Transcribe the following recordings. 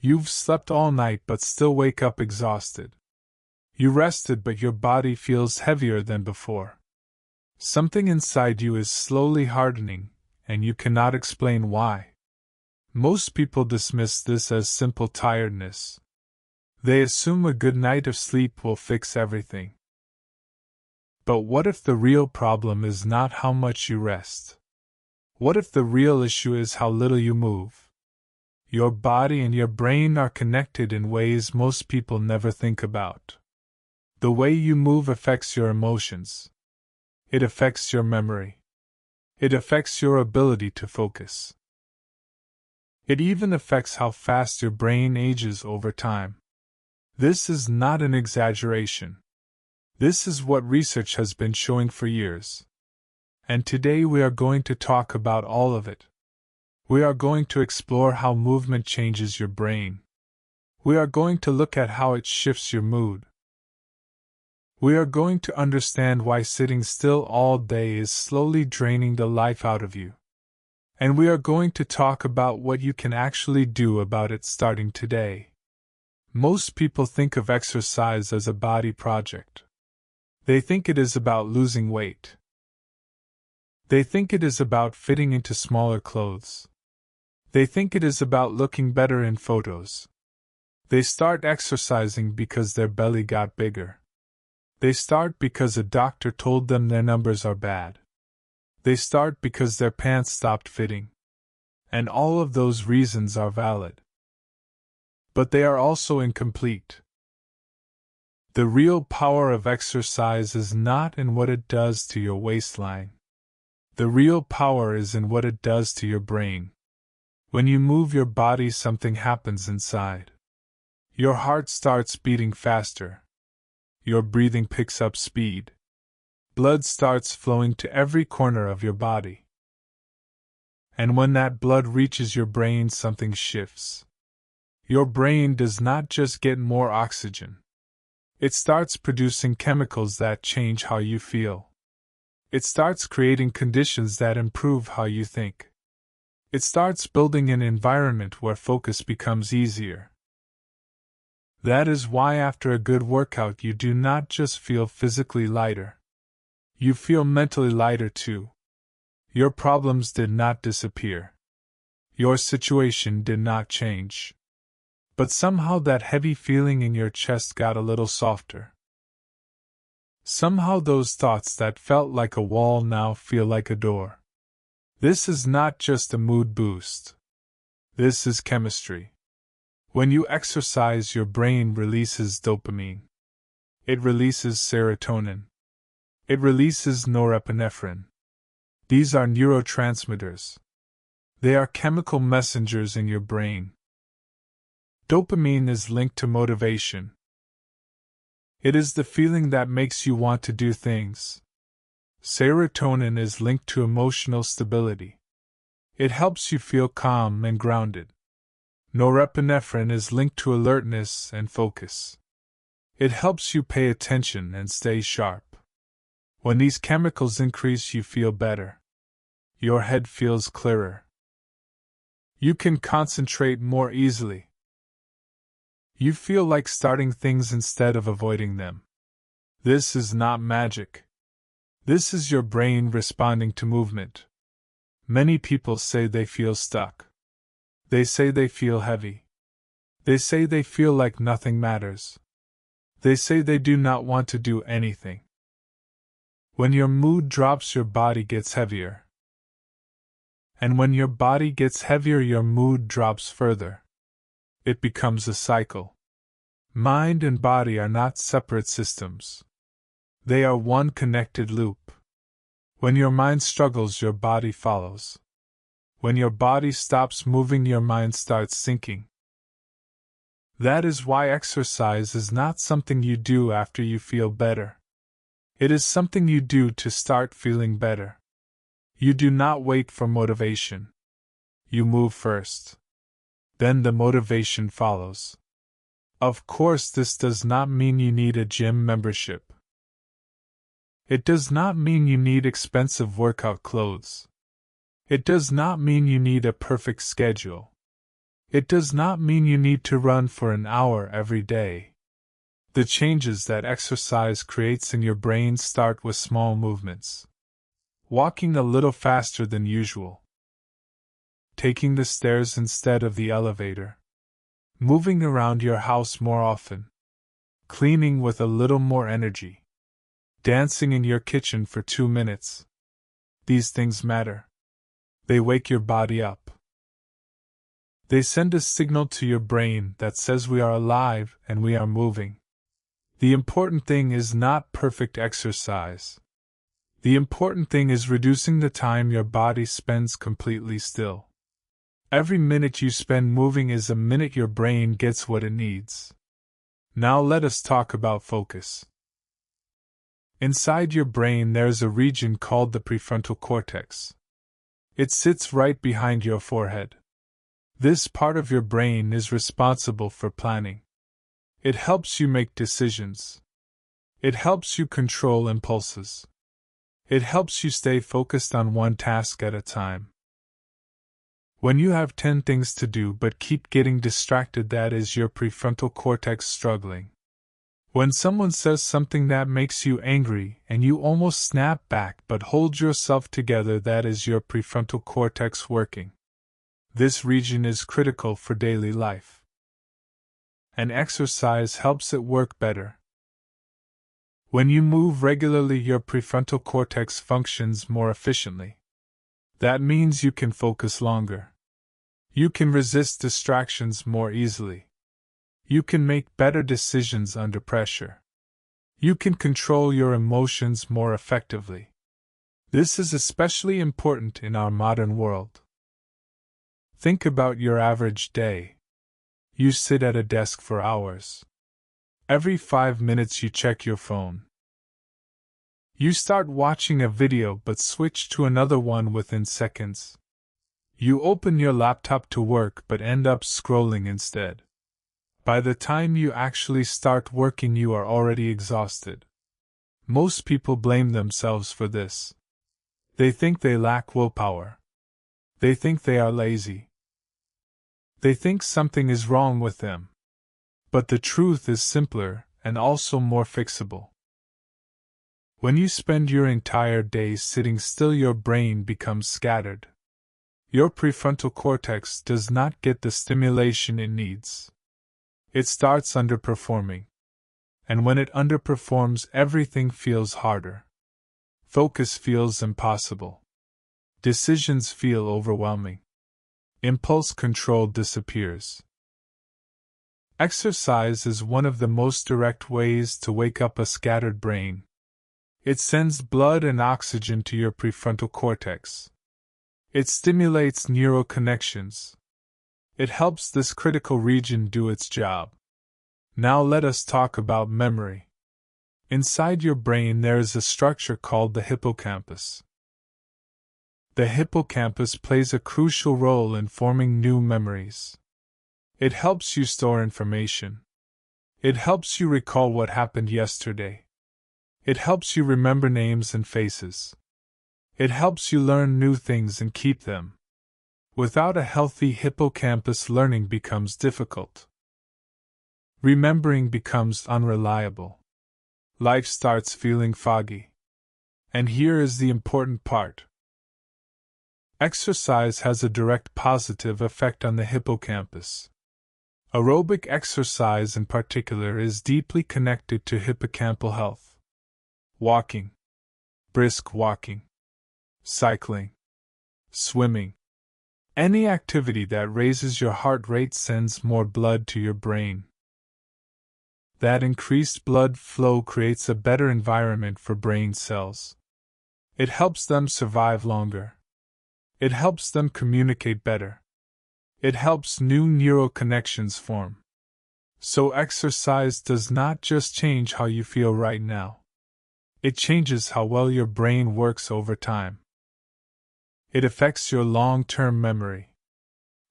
You've slept all night but still wake up exhausted. You rested but your body feels heavier than before. Something inside you is slowly hardening, and you cannot explain why. Most people dismiss this as simple tiredness. They assume a good night of sleep will fix everything. But what if the real problem is not how much you rest? What if the real issue is how little you move? Your body and your brain are connected in ways most people never think about. The way you move affects your emotions. It affects your memory. It affects your ability to focus. It even affects how fast your brain ages over time. This is not an exaggeration. This is what research has been showing for years. And today we are going to talk about all of it. We are going to explore how movement changes your brain. We are going to look at how it shifts your mood. We are going to understand why sitting still all day is slowly draining the life out of you. And we are going to talk about what you can actually do about it starting today. Most people think of exercise as a body project. They think it is about losing weight. They think it is about fitting into smaller clothes. They think it is about looking better in photos. They start exercising because their belly got bigger. They start because a doctor told them their numbers are bad. They start because their pants stopped fitting. And all of those reasons are valid. But they are also incomplete. The real power of exercise is not in what it does to your waistline. The real power is in what it does to your brain. When you move your body, something happens inside. Your heart starts beating faster. Your breathing picks up speed. Blood starts flowing to every corner of your body. And when that blood reaches your brain, something shifts. Your brain does not just get more oxygen. It starts producing chemicals that change how you feel. It starts creating conditions that improve how you think. It starts building an environment where focus becomes easier. That is why after a good workout you do not just feel physically lighter. You feel mentally lighter too. Your problems did not disappear. Your situation did not change. But somehow that heavy feeling in your chest got a little softer. Somehow those thoughts that felt like a wall now feel like a door. This is not just a mood boost. This is chemistry. When you exercise, your brain releases dopamine. It releases serotonin. It releases norepinephrine. These are neurotransmitters. They are chemical messengers in your brain. Dopamine is linked to motivation. It is the feeling that makes you want to do things. Serotonin is linked to emotional stability. It helps you feel calm and grounded. Norepinephrine is linked to alertness and focus. It helps you pay attention and stay sharp. When these chemicals increase, you feel better. Your head feels clearer. You can concentrate more easily. You feel like starting things instead of avoiding them. This is not magic. This is your brain responding to movement. Many people say they feel stuck. They say they feel heavy. They say they feel like nothing matters. They say they do not want to do anything. When your mood drops, your body gets heavier. And when your body gets heavier, your mood drops further. It becomes a cycle. Mind and body are not separate systems. They are one connected loop. When your mind struggles, your body follows. When your body stops moving, your mind starts sinking. That is why exercise is not something you do after you feel better. It is something you do to start feeling better. You do not wait for motivation. You move first. Then the motivation follows. Of course, this does not mean you need a gym membership. It does not mean you need expensive workout clothes. It does not mean you need a perfect schedule. It does not mean you need to run for an hour every day. The changes that exercise creates in your brain start with small movements. Walking a little faster than usual. Taking the stairs instead of the elevator. Moving around your house more often. Cleaning with a little more energy. Dancing in your kitchen for 2 minutes. These things matter. They wake your body up. They send a signal to your brain that says we are alive and we are moving. The important thing is not perfect exercise. The important thing is reducing the time your body spends completely still. Every minute you spend moving is a minute your brain gets what it needs. Now let us talk about focus. Inside your brain there is a region called the prefrontal cortex. It sits right behind your forehead. This part of your brain is responsible for planning. It helps you make decisions. It helps you control impulses. It helps you stay focused on one task at a time. When you have 10 things to do but keep getting distracted, that is your prefrontal cortex struggling. When someone says something that makes you angry and you almost snap back but hold yourself together, that is your prefrontal cortex working. This region is critical for daily life. And exercise helps it work better. When you move regularly, your prefrontal cortex functions more efficiently. That means you can focus longer. You can resist distractions more easily. You can make better decisions under pressure. You can control your emotions more effectively. This is especially important in our modern world. Think about your average day. You sit at a desk for hours. Every 5 minutes you check your phone. You start watching a video but switch to another one within seconds. You open your laptop to work but end up scrolling instead. By the time you actually start working, you are already exhausted. Most people blame themselves for this. They think they lack willpower. They think they are lazy. They think something is wrong with them. But the truth is simpler and also more fixable. When you spend your entire day sitting still, your brain becomes scattered. Your prefrontal cortex does not get the stimulation it needs. It starts underperforming. And when it underperforms, everything feels harder. Focus feels impossible. Decisions feel overwhelming. Impulse control disappears. Exercise is one of the most direct ways to wake up a scattered brain. It sends blood and oxygen to your prefrontal cortex. It stimulates neural connections. It helps this critical region do its job. Now let us talk about memory. Inside your brain there is a structure called the hippocampus. The hippocampus plays a crucial role in forming new memories. It helps you store information. It helps you recall what happened yesterday. It helps you remember names and faces. It helps you learn new things and keep them. Without a healthy hippocampus, learning becomes difficult. Remembering becomes unreliable. Life starts feeling foggy. And here is the important part. Exercise has a direct positive effect on the hippocampus. Aerobic exercise in particular is deeply connected to hippocampal health. Walking, brisk walking, cycling, swimming. Any activity that raises your heart rate sends more blood to your brain. That increased blood flow creates a better environment for brain cells. It helps them survive longer. It helps them communicate better. It helps new neural connections form. So exercise does not just change how you feel right now. It changes how well your brain works over time. It affects your long-term memory.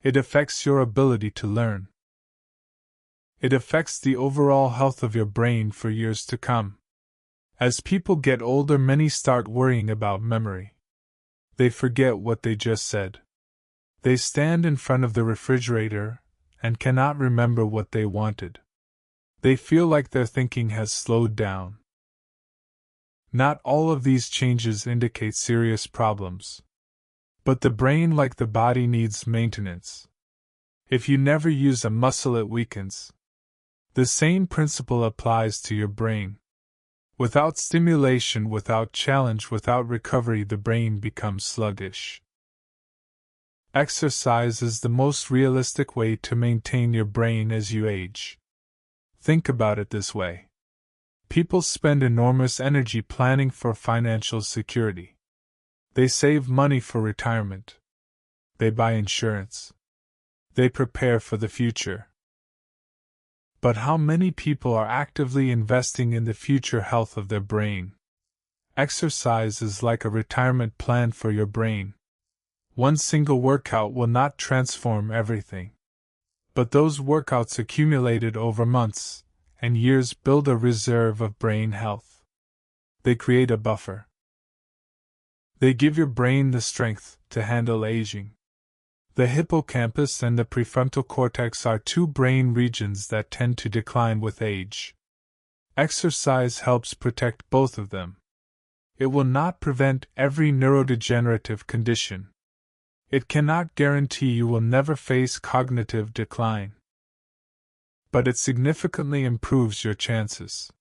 It affects your ability to learn. It affects the overall health of your brain for years to come. As people get older, many start worrying about memory. They forget what they just said. They stand in front of the refrigerator and cannot remember what they wanted. They feel like their thinking has slowed down. Not all of these changes indicate serious problems. But the brain, like the body, needs maintenance. If you never use a muscle, it weakens. The same principle applies to your brain. Without stimulation, without challenge, without recovery, the brain becomes sluggish. Exercise is the most realistic way to maintain your brain as you age. Think about it this way. People spend enormous energy planning for financial security. They save money for retirement. They buy insurance. They prepare for the future. But how many people are actively investing in the future health of their brain? Exercise is like a retirement plan for your brain. One single workout will not transform everything. But those workouts accumulated over months and years build a reserve of brain health. They create a buffer. They give your brain the strength to handle aging. The hippocampus and the prefrontal cortex are two brain regions that tend to decline with age. Exercise helps protect both of them. It will not prevent every neurodegenerative condition. It cannot guarantee you will never face cognitive decline. But it significantly improves your chances.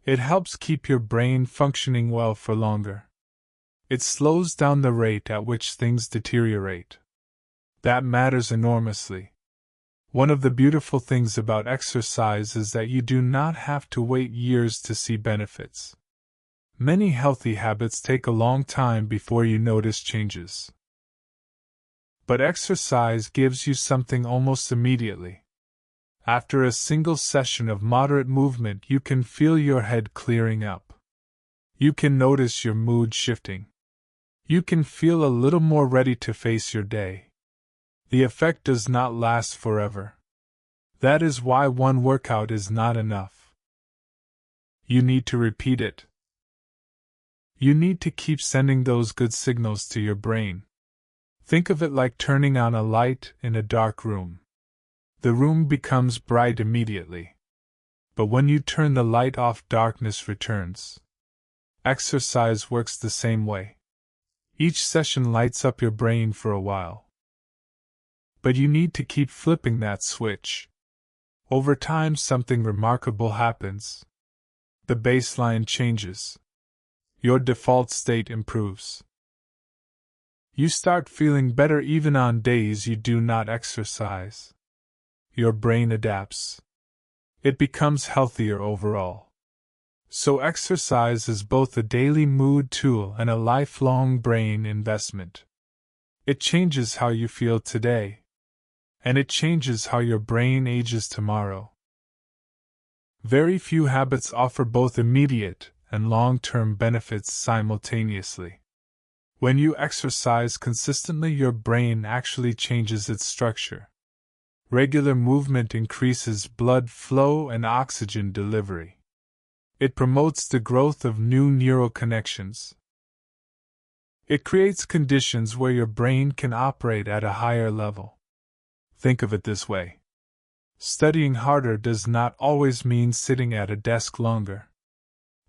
It helps keep your brain functioning well for longer. It slows down the rate at which things deteriorate. That matters enormously. One of the beautiful things about exercise is that you do not have to wait years to see benefits. Many healthy habits take a long time before you notice changes. But exercise gives you something almost immediately. After a single session of moderate movement, you can feel your head clearing up. You can notice your mood shifting. You can feel a little more ready to face your day. The effect does not last forever. That is why one workout is not enough. You need to repeat it. You need to keep sending those good signals to your brain. Think of it like turning on a light in a dark room. The room becomes bright immediately. But when you turn the light off, darkness returns. Exercise works the same way. Each session lights up your brain for a while. But you need to keep flipping that switch. Over time, something remarkable happens. The baseline changes. Your default state improves. You start feeling better even on days you do not exercise. Your brain adapts. It becomes healthier overall. So exercise is both a daily mood tool and a lifelong brain investment. It changes how you feel today. And it changes how your brain ages tomorrow. Very few habits offer both immediate and long-term benefits simultaneously. When you exercise consistently, your brain actually changes its structure. Regular movement increases blood flow and oxygen delivery. It promotes the growth of new neural connections. It creates conditions where your brain can operate at a higher level. Think of it this way. Studying harder does not always mean sitting at a desk longer.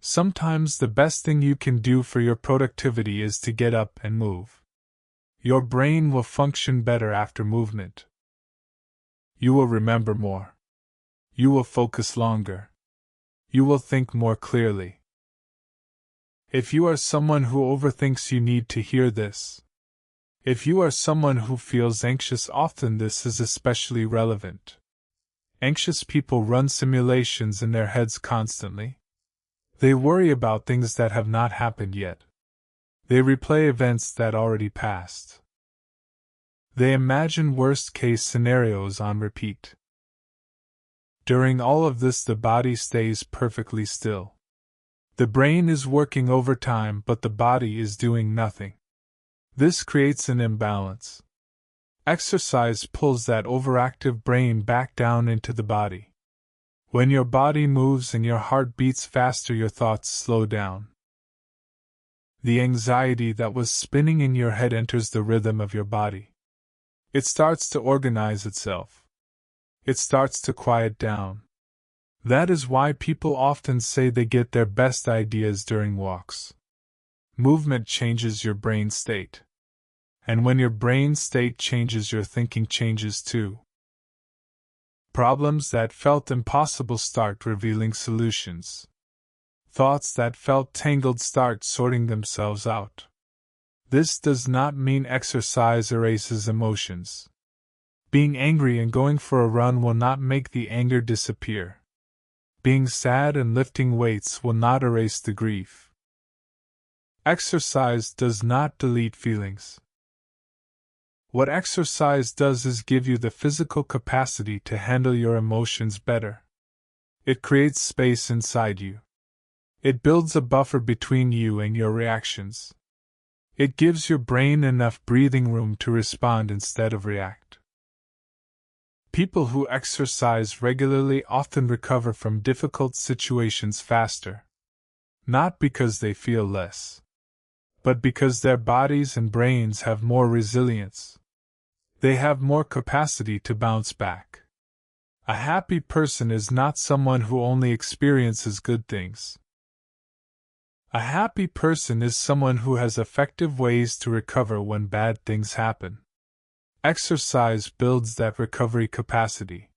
Sometimes the best thing you can do for your productivity is to get up and move. Your brain will function better after movement. You will remember more. You will focus longer. You will think more clearly. If you are someone who overthinks, you need to hear this. If you are someone who feels anxious often, this is especially relevant. Anxious people run simulations in their heads constantly. They worry about things that have not happened yet. They replay events that already passed. They imagine worst-case scenarios on repeat. During all of this, the body stays perfectly still. The brain is working overtime, but the body is doing nothing. This creates an imbalance. Exercise pulls that overactive brain back down into the body. When your body moves and your heart beats faster, your thoughts slow down. The anxiety that was spinning in your head enters the rhythm of your body. It starts to organize itself. It starts to quiet down. That is why people often say they get their best ideas during walks. Movement changes your brain state. And when your brain state changes, your thinking changes too. Problems that felt impossible start revealing solutions. Thoughts that felt tangled start sorting themselves out. This does not mean exercise erases emotions. Being angry and going for a run will not make the anger disappear. Being sad and lifting weights will not erase the grief. Exercise does not delete feelings. What exercise does is give you the physical capacity to handle your emotions better. It creates space inside you. It builds a buffer between you and your reactions. It gives your brain enough breathing room to respond instead of react. People who exercise regularly often recover from difficult situations faster. Not because they feel less, but because their bodies and brains have more resilience. They have more capacity to bounce back. A happy person is not someone who only experiences good things. A happy person is someone who has effective ways to recover when bad things happen. Exercise builds that recovery capacity.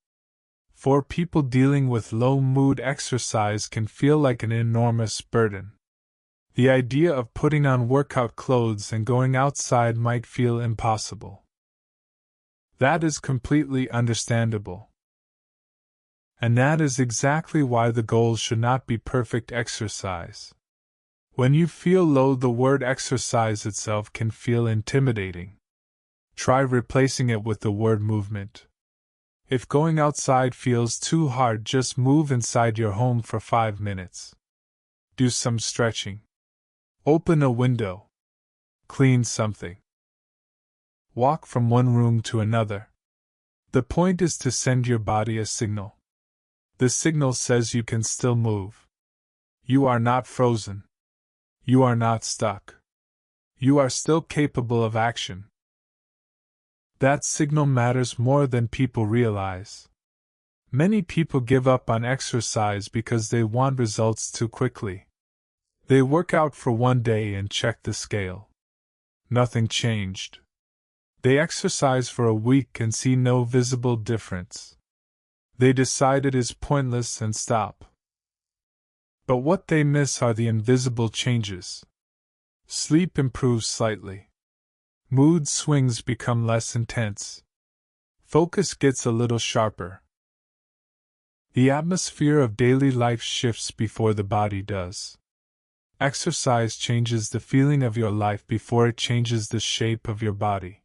For people dealing with low mood, exercise can feel like an enormous burden. The idea of putting on workout clothes and going outside might feel impossible. That is completely understandable. And that is exactly why the goal should not be perfect exercise. When you feel low, the word exercise itself can feel intimidating. Try replacing it with the word movement. If going outside feels too hard, just move inside your home for 5 minutes. Do some stretching. Open a window. Clean something. Walk from one room to another. The point is to send your body a signal. The signal says you can still move. You are not frozen. You are not stuck. You are still capable of action. That signal matters more than people realize. Many people give up on exercise because they want results too quickly. They work out for one day and check the scale. Nothing changed. They exercise for a week and see no visible difference. They decide it is pointless and stop. But what they miss are the invisible changes. Sleep improves slightly. Mood swings become less intense. Focus gets a little sharper. The atmosphere of daily life shifts before the body does. Exercise changes the feeling of your life before it changes the shape of your body.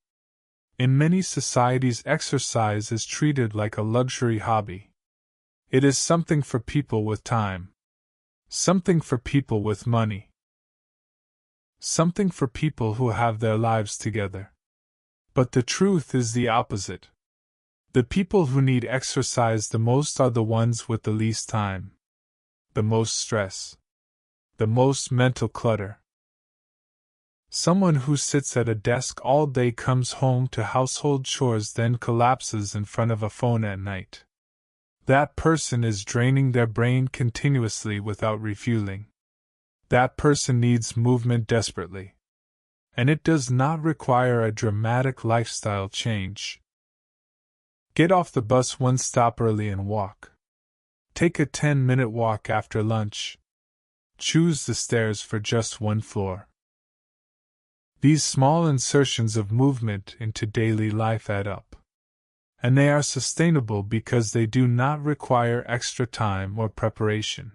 In many societies, exercise is treated like a luxury hobby. It is something for people with time. Something for people with money. Something for people who have their lives together. But the truth is the opposite. The people who need exercise the most are the ones with the least time, the most stress, the most mental clutter. Someone who sits at a desk all day comes home to household chores, then collapses in front of a phone at night. That person is draining their brain continuously without refueling. That person needs movement desperately. And it does not require a dramatic lifestyle change. Get off the bus one stop early and walk. Take a 10-minute walk after lunch. Choose the stairs for just one floor. These small insertions of movement into daily life add up. And they are sustainable because they do not require extra time or preparation.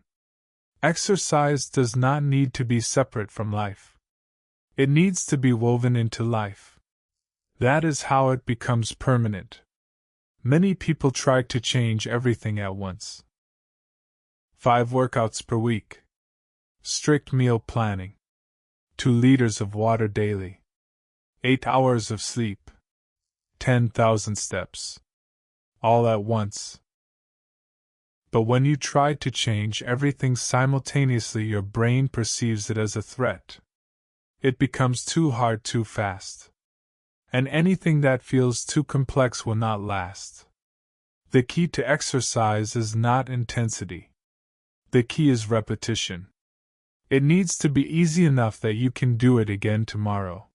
Exercise does not need to be separate from life. It needs to be woven into life. That is how it becomes permanent. Many people try to change everything at once. 5 workouts per week. Strict meal planning. 2 liters of water daily. 8 hours of sleep. 10,000 steps. All at once. But when you try to change everything simultaneously, your brain perceives it as a threat. It becomes too hard too fast. And anything that feels too complex will not last. The key to exercise is not intensity. The key is repetition. It needs to be easy enough that you can do it again tomorrow.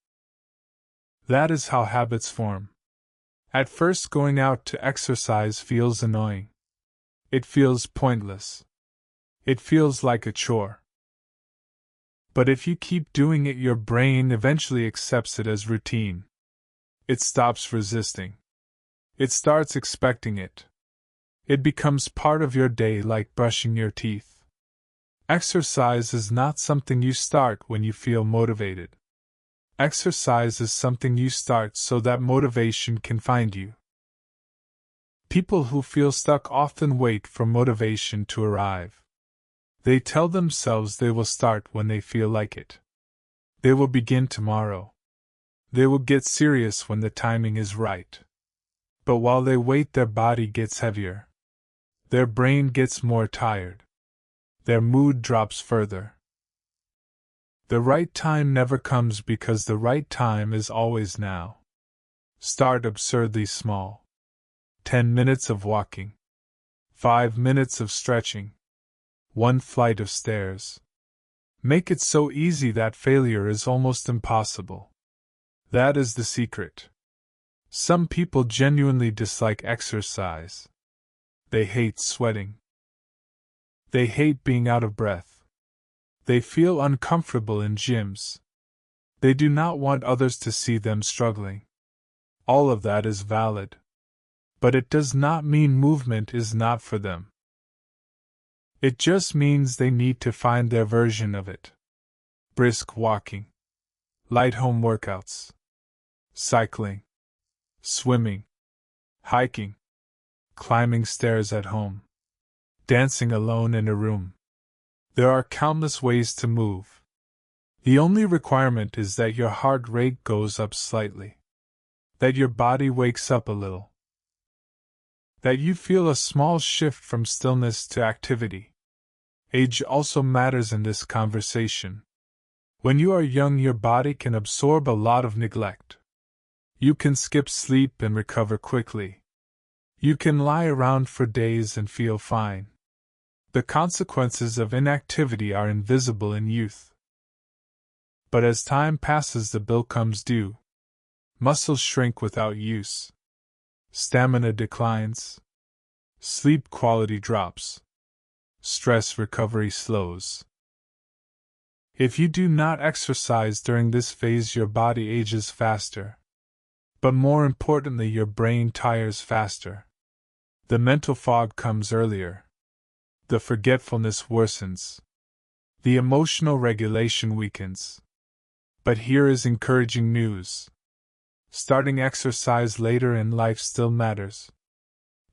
That is how habits form. At first, going out to exercise feels annoying. It feels pointless. It feels like a chore. But if you keep doing it, your brain eventually accepts it as routine. It stops resisting. It starts expecting it. It becomes part of your day, like brushing your teeth. Exercise is not something you start when you feel motivated. Exercise is something you start so that motivation can find you. People who feel stuck often wait for motivation to arrive. They tell themselves they will start when they feel like it. They will begin tomorrow. They will get serious when the timing is right. But while they wait, their body gets heavier. Their brain gets more tired. Their mood drops further. The right time never comes because the right time is always now. Start absurdly small. 10 minutes of walking. 5 minutes of stretching. 1 flight of stairs. Make it so easy that failure is almost impossible. That is the secret. Some people genuinely dislike exercise. They hate sweating. They hate being out of breath. They feel uncomfortable in gyms. They do not want others to see them struggling. All of that is valid. But it does not mean movement is not for them. It just means they need to find their version of it. Brisk walking. Light home workouts. Cycling. Swimming. Hiking. Climbing stairs at home. Dancing alone in a room. There are countless ways to move. The only requirement is that your heart rate goes up slightly. That your body wakes up a little. That you feel a small shift from stillness to activity. Age also matters in this conversation. When you are young, your body can absorb a lot of neglect. You can skip sleep and recover quickly. You can lie around for days and feel fine. The consequences of inactivity are invisible in youth. But as time passes, the bill comes due. Muscles shrink without use. Stamina declines. Sleep quality drops. Stress recovery slows. If you do not exercise during this phase, your body ages faster. But more importantly, your brain tires faster. The mental fog comes earlier. The forgetfulness worsens. The emotional regulation weakens. But here is encouraging news. Starting exercise later in life still matters.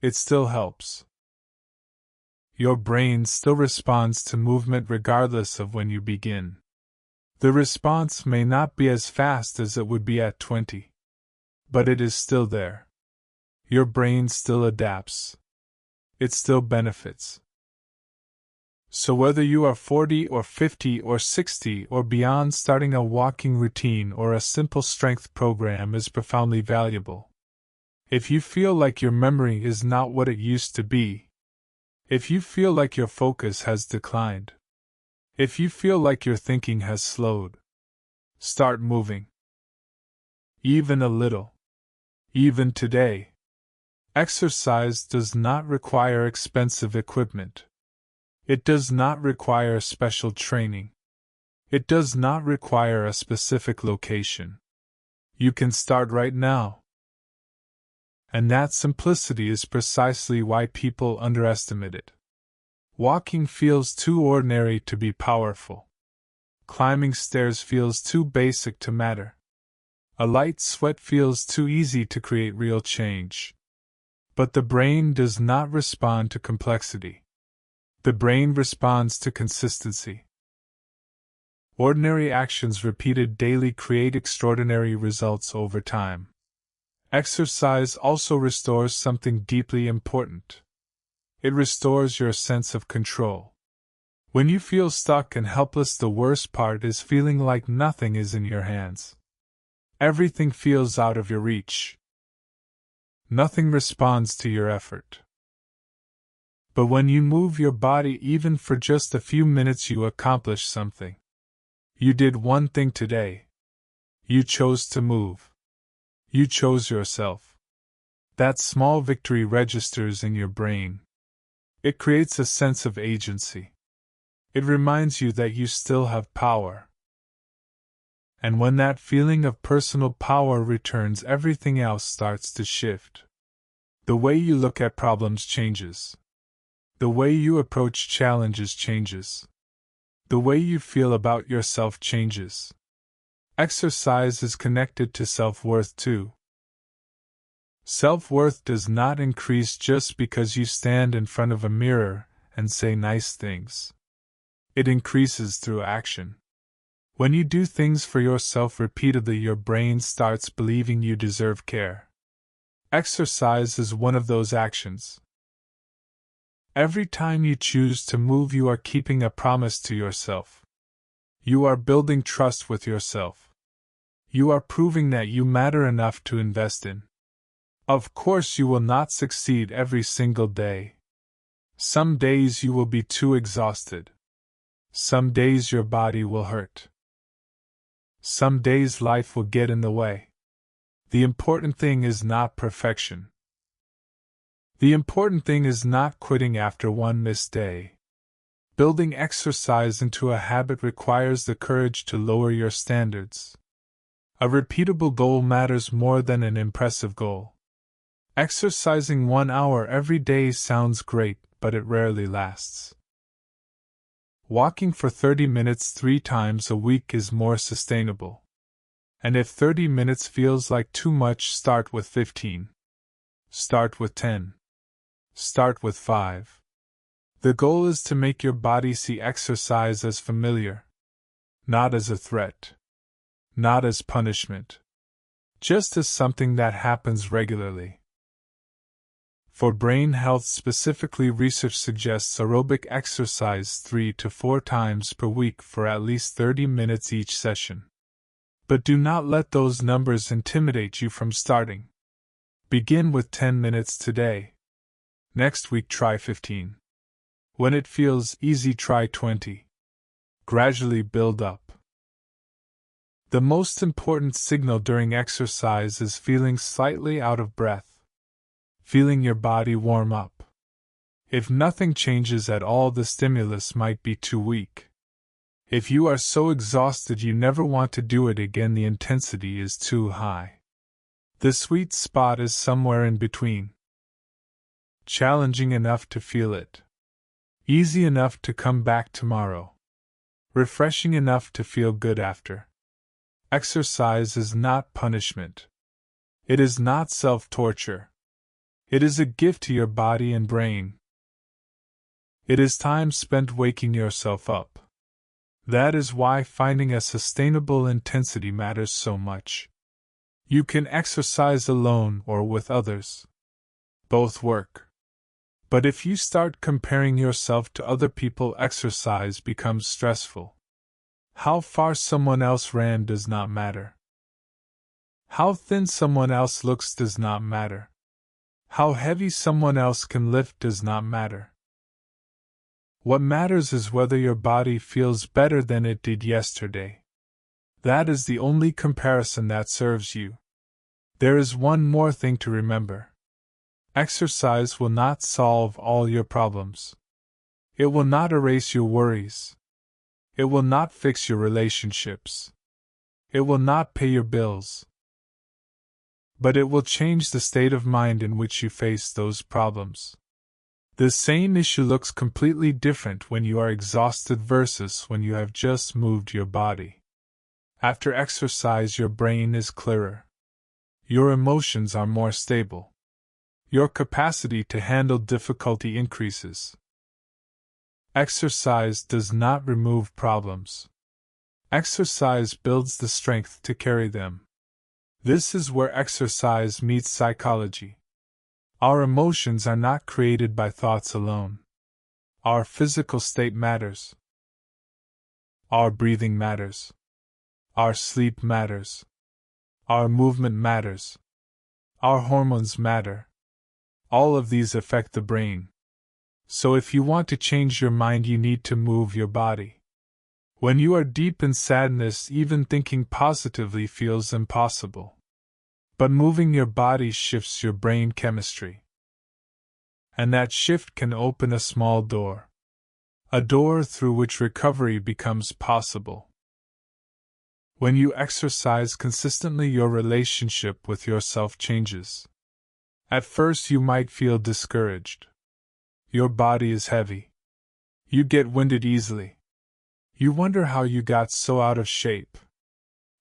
It still helps. Your brain still responds to movement regardless of when you begin. The response may not be as fast as it would be at 20. But it is still there. Your brain still adapts. It still benefits. So whether you are 40 or 50 or 60 or beyond, starting a walking routine or a simple strength program is profoundly valuable. If you feel like your memory is not what it used to be, if you feel like your focus has declined, if you feel like your thinking has slowed, start moving. Even a little. Even today. Exercise does not require expensive equipment. It does not require special training. It does not require a specific location. You can start right now. And that simplicity is precisely why people underestimate it. Walking feels too ordinary to be powerful. Climbing stairs feels too basic to matter. A light sweat feels too easy to create real change. But the brain does not respond to complexity. The brain responds to consistency. Ordinary actions repeated daily create extraordinary results over time. Exercise also restores something deeply important. It restores your sense of control. When you feel stuck and helpless, the worst part is feeling like nothing is in your hands. Everything feels out of your reach. Nothing responds to your effort. But when you move your body even for just a few minutes, you accomplish something. You did one thing today. You chose to move. You chose yourself. That small victory registers in your brain. It creates a sense of agency. It reminds you that you still have power. And when that feeling of personal power returns, everything else starts to shift. The way you look at problems changes. The way you approach challenges changes. The way you feel about yourself changes. Exercise is connected to self-worth too. Self-worth does not increase just because you stand in front of a mirror and say nice things. It increases through action. When you do things for yourself repeatedly, your brain starts believing you deserve care. Exercise is one of those actions. Every time you choose to move, you are keeping a promise to yourself. You are building trust with yourself. You are proving that you matter enough to invest in. Of course, you will not succeed every single day. Some days you will be too exhausted. Some days your body will hurt. Some days life will get in the way. The important thing is not perfection. The important thing is not quitting after one missed day. Building exercise into a habit requires the courage to lower your standards. A repeatable goal matters more than an impressive goal. Exercising 1 hour every day sounds great, but it rarely lasts. Walking for 30 minutes 3 times a week is more sustainable. And if 30 minutes feels like too much, start with 15. Start with 10. Start with 5. The goal is to make your body see exercise as familiar. Not as a threat. Not as punishment. Just as something that happens regularly. For brain health specifically, research suggests aerobic exercise 3 to 4 times per week for at least 30 minutes each session. But do not let those numbers intimidate you from starting. Begin with 10 minutes today. Next week try 15. When it feels easy, try 20. Gradually build up. The most important signal during exercise is feeling slightly out of breath. Feeling your body warm up. If nothing changes at all, the stimulus might be too weak. If you are so exhausted you never want to do it again, the intensity is too high. The sweet spot is somewhere in between. Challenging enough to feel it. Easy enough to come back tomorrow. Refreshing enough to feel good after. Exercise is not punishment. It is not self-torture. It is a gift to your body and brain. It is time spent waking yourself up. That is why finding a sustainable intensity matters so much. You can exercise alone or with others. Both work. But if you start comparing yourself to other people, exercise becomes stressful. How far someone else ran does not matter. How thin someone else looks does not matter. How heavy someone else can lift does not matter. What matters is whether your body feels better than it did yesterday. That is the only comparison that serves you. There is one more thing to remember. Exercise will not solve all your problems. It will not erase your worries. It will not fix your relationships. It will not pay your bills. But it will change the state of mind in which you face those problems. The same issue looks completely different when you are exhausted versus when you have just moved your body. After exercise, your brain is clearer. Your emotions are more stable. Your capacity to handle difficulty increases. Exercise does not remove problems. Exercise builds the strength to carry them. This is where exercise meets psychology. Our emotions are not created by thoughts alone. Our physical state matters. Our breathing matters. Our sleep matters. Our movement matters. Our hormones matter. All of these affect the brain. So if you want to change your mind, you need to move your body. When you are deep in sadness, even thinking positively feels impossible. But moving your body shifts your brain chemistry. And that shift can open a small door. A door through which recovery becomes possible. When you exercise consistently, your relationship with yourself changes. At first, you might feel discouraged. Your body is heavy. You get winded easily. You wonder how you got so out of shape.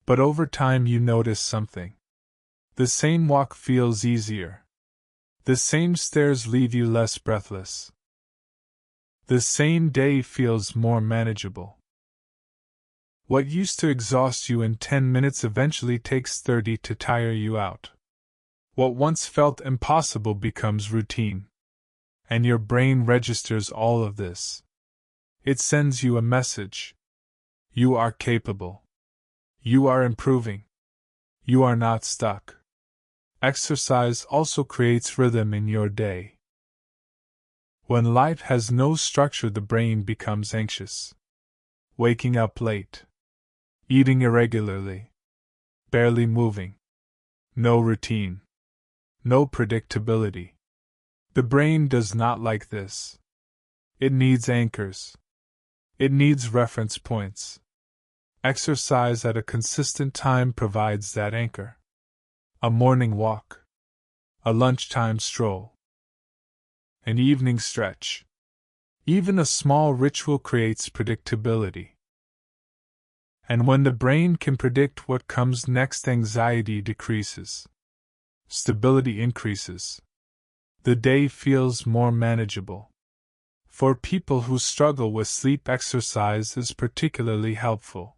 But over time, you notice something. The same walk feels easier. The same stairs leave you less breathless. The same day feels more manageable. What used to exhaust you in 10 minutes eventually takes 30 to tire you out. What once felt impossible becomes routine. And your brain registers all of this. It sends you a message. You are capable. You are improving. You are not stuck. Exercise also creates rhythm in your day. When life has no structure, the brain becomes anxious. Waking up late. Eating irregularly. Barely moving. No routine. No predictability. The brain does not like this. It needs anchors. It needs reference points. Exercise at a consistent time provides that anchor. A morning walk. A lunchtime stroll. An evening stretch. Even a small ritual creates predictability. And when the brain can predict what comes next, anxiety decreases. Stability increases. The day feels more manageable. For people who struggle with sleep, exercise is particularly helpful.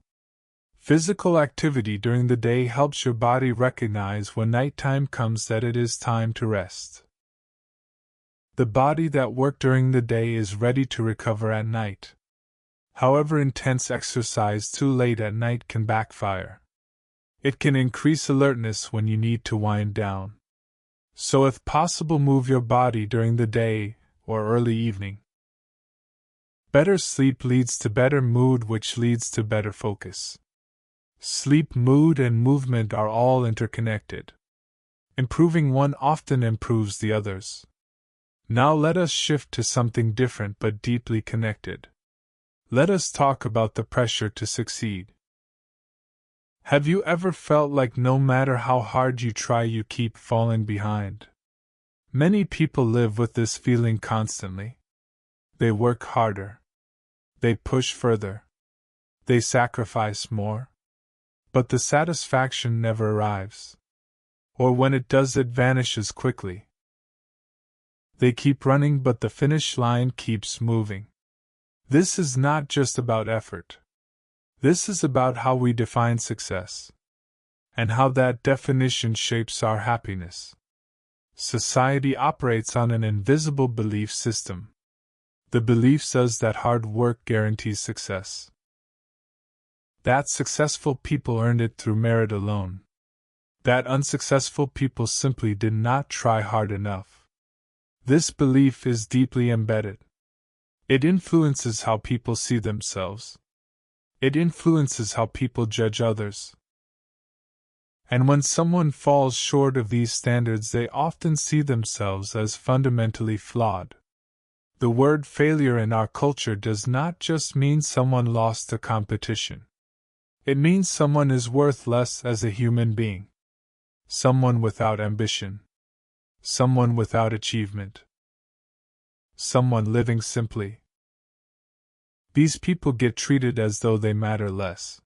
Physical activity during the day helps your body recognize when nighttime comes that it is time to rest. The body that worked during the day is ready to recover at night. However, intense exercise too late at night can backfire. It can increase alertness when you need to wind down. So if possible, move your body during the day or early evening. Better sleep leads to better mood, which leads to better focus. Sleep, mood, and movement are all interconnected. Improving one often improves the others. Now let us shift to something different but deeply connected. Let us talk about the pressure to succeed. Have you ever felt like no matter how hard you try, you keep falling behind? Many people live with this feeling constantly. They work harder. They push further. They sacrifice more. But the satisfaction never arrives. Or when it does, it vanishes quickly. They keep running, but the finish line keeps moving. This is not just about effort. This is about how we define success. And how that definition shapes our happiness. Society operates on an invisible belief system. The belief says that hard work guarantees success. That successful people earned it through merit alone. That unsuccessful people simply did not try hard enough. This belief is deeply embedded. It influences how people see themselves. It influences how people judge others. And when someone falls short of these standards, they often see themselves as fundamentally flawed. The word failure in our culture does not just mean someone lost a competition. It means someone is worth less as a human being. Someone without ambition. Someone without achievement. Someone living simply. These people get treated as though they matter less.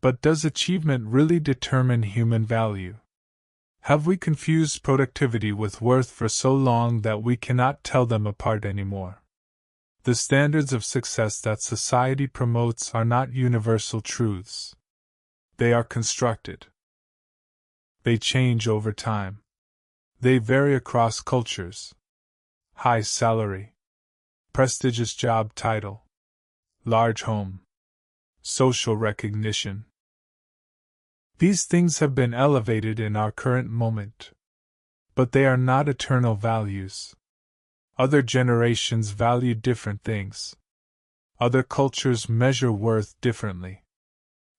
But does achievement really determine human value? Have we confused productivity with worth for so long that we cannot tell them apart anymore? The standards of success that society promotes are not universal truths. They are constructed. They change over time. They vary across cultures. High salary. Prestigious job title. Large home. Social recognition. These things have been elevated in our current moment. But they are not eternal values. Other generations value different things. Other cultures measure worth differently.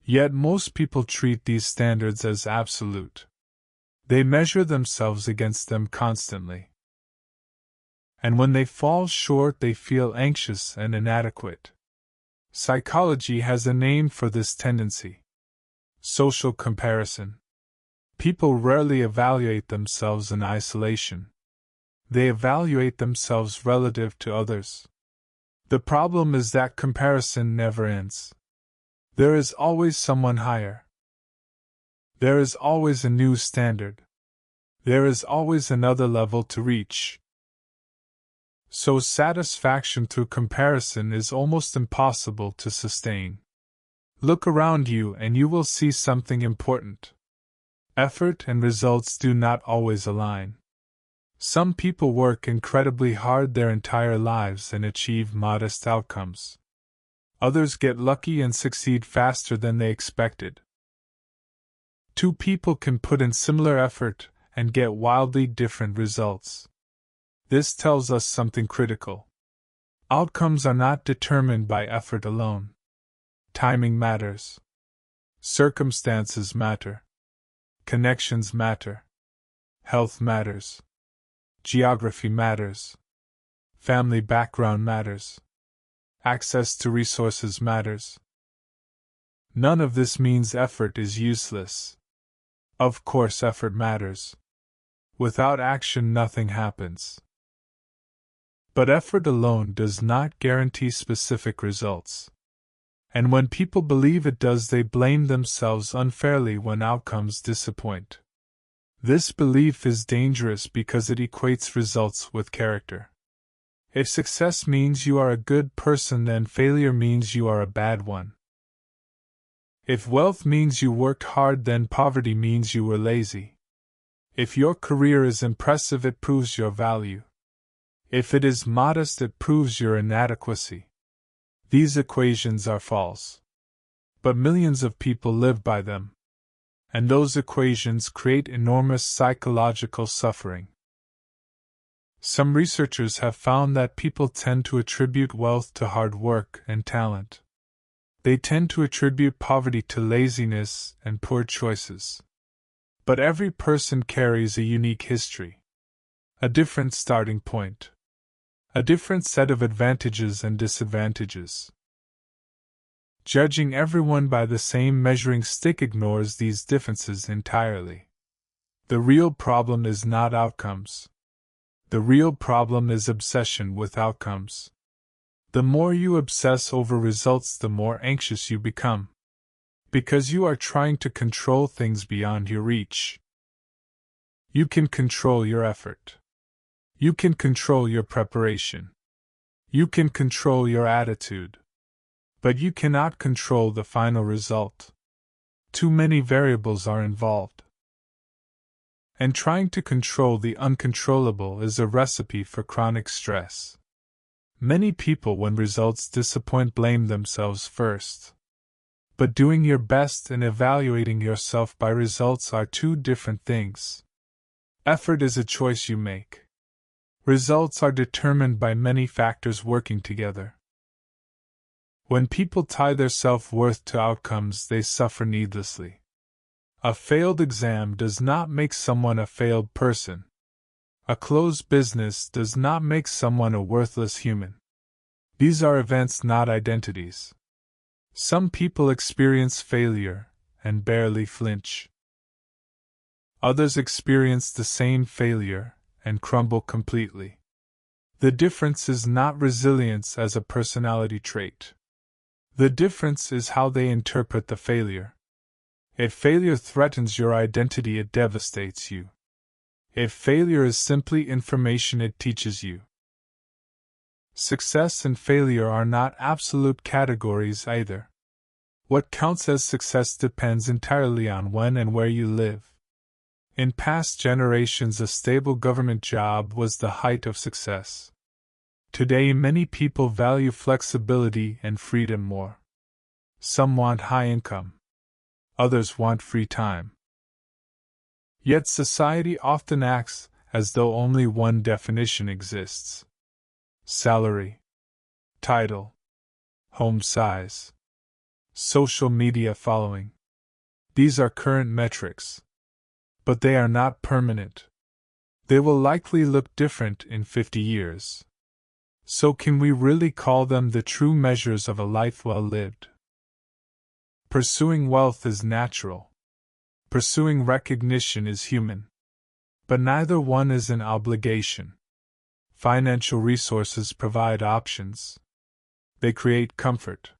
Yet most people treat these standards as absolute. They measure themselves against them constantly. And when they fall short, they feel anxious and inadequate. Psychology has a name for this tendency: social comparison. People rarely evaluate themselves in isolation. They evaluate themselves relative to others. The problem is that comparison never ends. There is always someone higher. There is always a new standard. There is always another level to reach. So satisfaction through comparison is almost impossible to sustain. Look around you and you will see something important. Effort and results do not always align. Some people work incredibly hard their entire lives and achieve modest outcomes. Others get lucky and succeed faster than they expected. Two people can put in similar effort and get wildly different results. This tells us something critical. Outcomes are not determined by effort alone. Timing matters. Circumstances matter. Connections matter. Health matters. Geography matters. Family background matters. Access to resources matters. None of this means effort is useless. Of course, effort matters. Without action, nothing happens. But effort alone does not guarantee specific results. And when people believe it does, they blame themselves unfairly when outcomes disappoint. This belief is dangerous because it equates results with character. If success means you are a good person, then failure means you are a bad one. If wealth means you worked hard, then poverty means you were lazy. If your career is impressive, it proves your value. If it is modest, it proves your inadequacy. These equations are false. But millions of people live by them. And those equations create enormous psychological suffering. Some researchers have found that people tend to attribute wealth to hard work and talent. They tend to attribute poverty to laziness and poor choices. But every person carries a unique history. A different starting point. A different set of advantages and disadvantages. Judging everyone by the same measuring stick ignores these differences entirely. The real problem is not outcomes. The real problem is obsession with outcomes. The more you obsess over results, the more anxious you become. Because you are trying to control things beyond your reach. You can control your effort. You can control your preparation. You can control your attitude. But you cannot control the final result. Too many variables are involved. And trying to control the uncontrollable is a recipe for chronic stress. Many people, when results disappoint, blame themselves first. But doing your best and evaluating yourself by results are two different things. Effort is a choice you make. Results are determined by many factors working together. When people tie their self-worth to outcomes, they suffer needlessly. A failed exam does not make someone a failed person. A closed business does not make someone a worthless human. These are events, not identities. Some people experience failure and barely flinch. Others experience the same failure and crumble completely. The difference is not resilience as a personality trait. The difference is how they interpret the failure. If failure threatens your identity, it devastates you. If failure is simply information, it teaches you. Success and failure are not absolute categories either. What counts as success depends entirely on when and where you live. In past generations, a stable government job was the height of success. Today, many people value flexibility and freedom more. Some want high income. Others want free time. Yet society often acts as though only one definition exists. Salary, title, home size, social media following. These are current metrics. But they are not permanent. They will likely look different in 50 years. So can we really call them the true measures of a life well lived? Pursuing wealth is natural. Pursuing recognition is human. But neither one is an obligation. Financial resources provide options. They create comfort.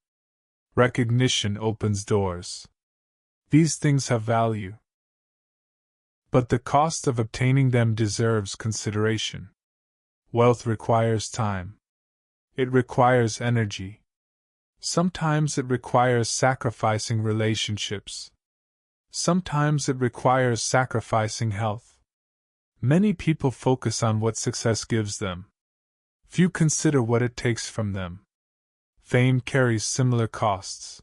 Recognition opens doors. These things have value. But the cost of obtaining them deserves consideration. Wealth requires time. It requires energy. Sometimes it requires sacrificing relationships. Sometimes it requires sacrificing health. Many people focus on what success gives them. Few consider what it takes from them. Fame carries similar costs.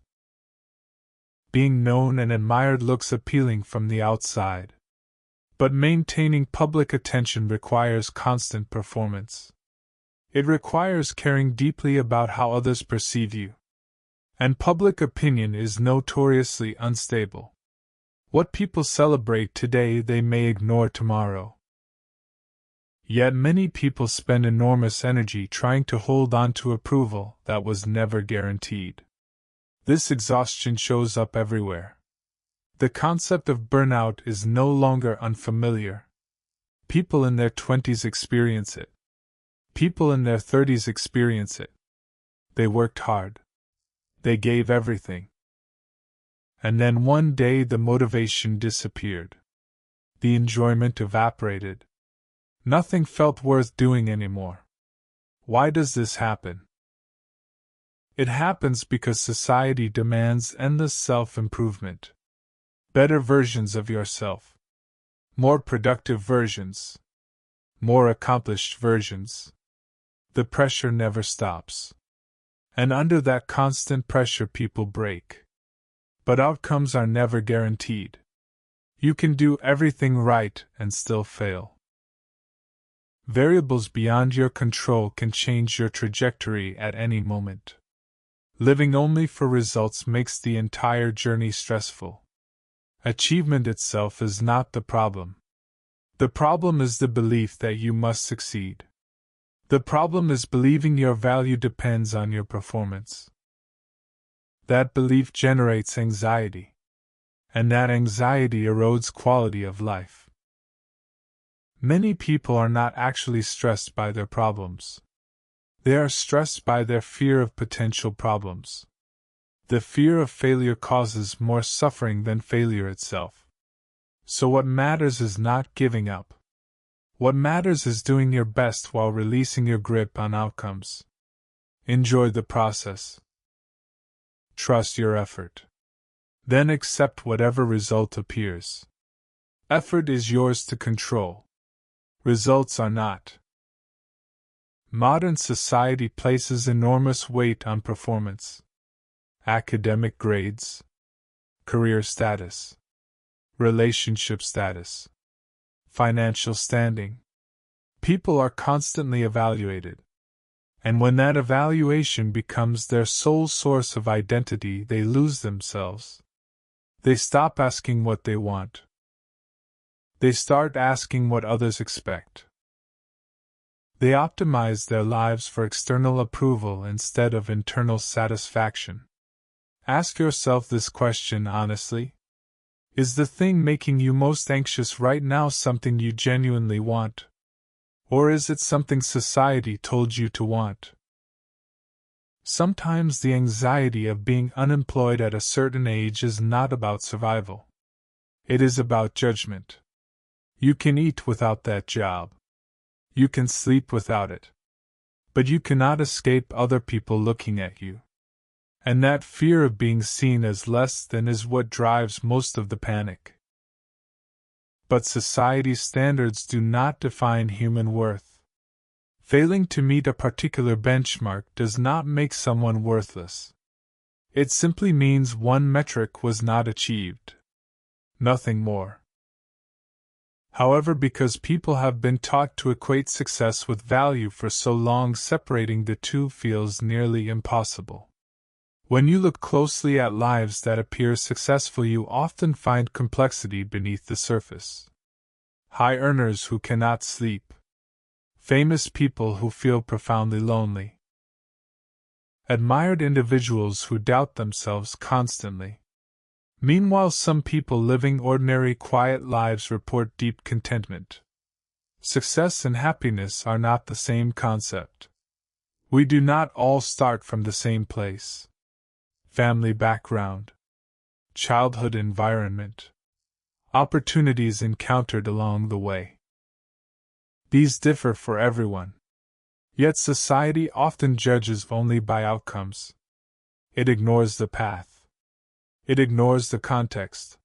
Being known and admired looks appealing from the outside. But maintaining public attention requires constant performance. It requires caring deeply about how others perceive you. And public opinion is notoriously unstable. What people celebrate today they may ignore tomorrow. Yet many people spend enormous energy trying to hold on to approval that was never guaranteed. This exhaustion shows up everywhere. The concept of burnout is no longer unfamiliar. People in their 20s experience it. People in their 30s experience it. They worked hard. They gave everything. And then one day the motivation disappeared. The enjoyment evaporated. Nothing felt worth doing anymore. Why does this happen? It happens because society demands endless self-improvement. Better versions of yourself. More productive versions. More accomplished versions. The pressure never stops. And under that constant pressure people break. But outcomes are never guaranteed. You can do everything right and still fail. Variables beyond your control can change your trajectory at any moment. Living only for results makes the entire journey stressful. Achievement itself is not the problem. The problem is the belief that you must succeed. The problem is believing your value depends on your performance. That belief generates anxiety. And that anxiety erodes quality of life. Many people are not actually stressed by their problems. They are stressed by their fear of potential problems. The fear of failure causes more suffering than failure itself. So what matters is not giving up. What matters is doing your best while releasing your grip on outcomes. Enjoy the process. Trust your effort. Then accept whatever result appears. Effort is yours to control. Results are not. Modern society places enormous weight on performance. Academic grades, career status, relationship status, financial standing. People are constantly evaluated. And when that evaluation becomes their sole source of identity, they lose themselves. They stop asking what they want. They start asking what others expect. They optimize their lives for external approval instead of internal satisfaction. Ask yourself this question honestly. Is the thing making you most anxious right now something you genuinely want? Or is it something society told you to want? Sometimes the anxiety of being unemployed at a certain age is not about survival. It is about judgment. You can eat without that job. You can sleep without it. But you cannot escape other people looking at you. And that fear of being seen as less than is what drives most of the panic. But society's standards do not define human worth. Failing to meet a particular benchmark does not make someone worthless. It simply means one metric was not achieved. Nothing more. However, because people have been taught to equate success with value for so long, separating the two feels nearly impossible. When you look closely at lives that appear successful, you often find complexity beneath the surface. High earners who cannot sleep. Famous people who feel profoundly lonely. Admired individuals who doubt themselves constantly. Meanwhile, some people living ordinary, quiet lives report deep contentment. Success and happiness are not the same concept. We do not all start from the same place. Family background, childhood environment, opportunities encountered along the way. These differ for everyone. Yet society often judges only by outcomes. It ignores the path. It ignores the context.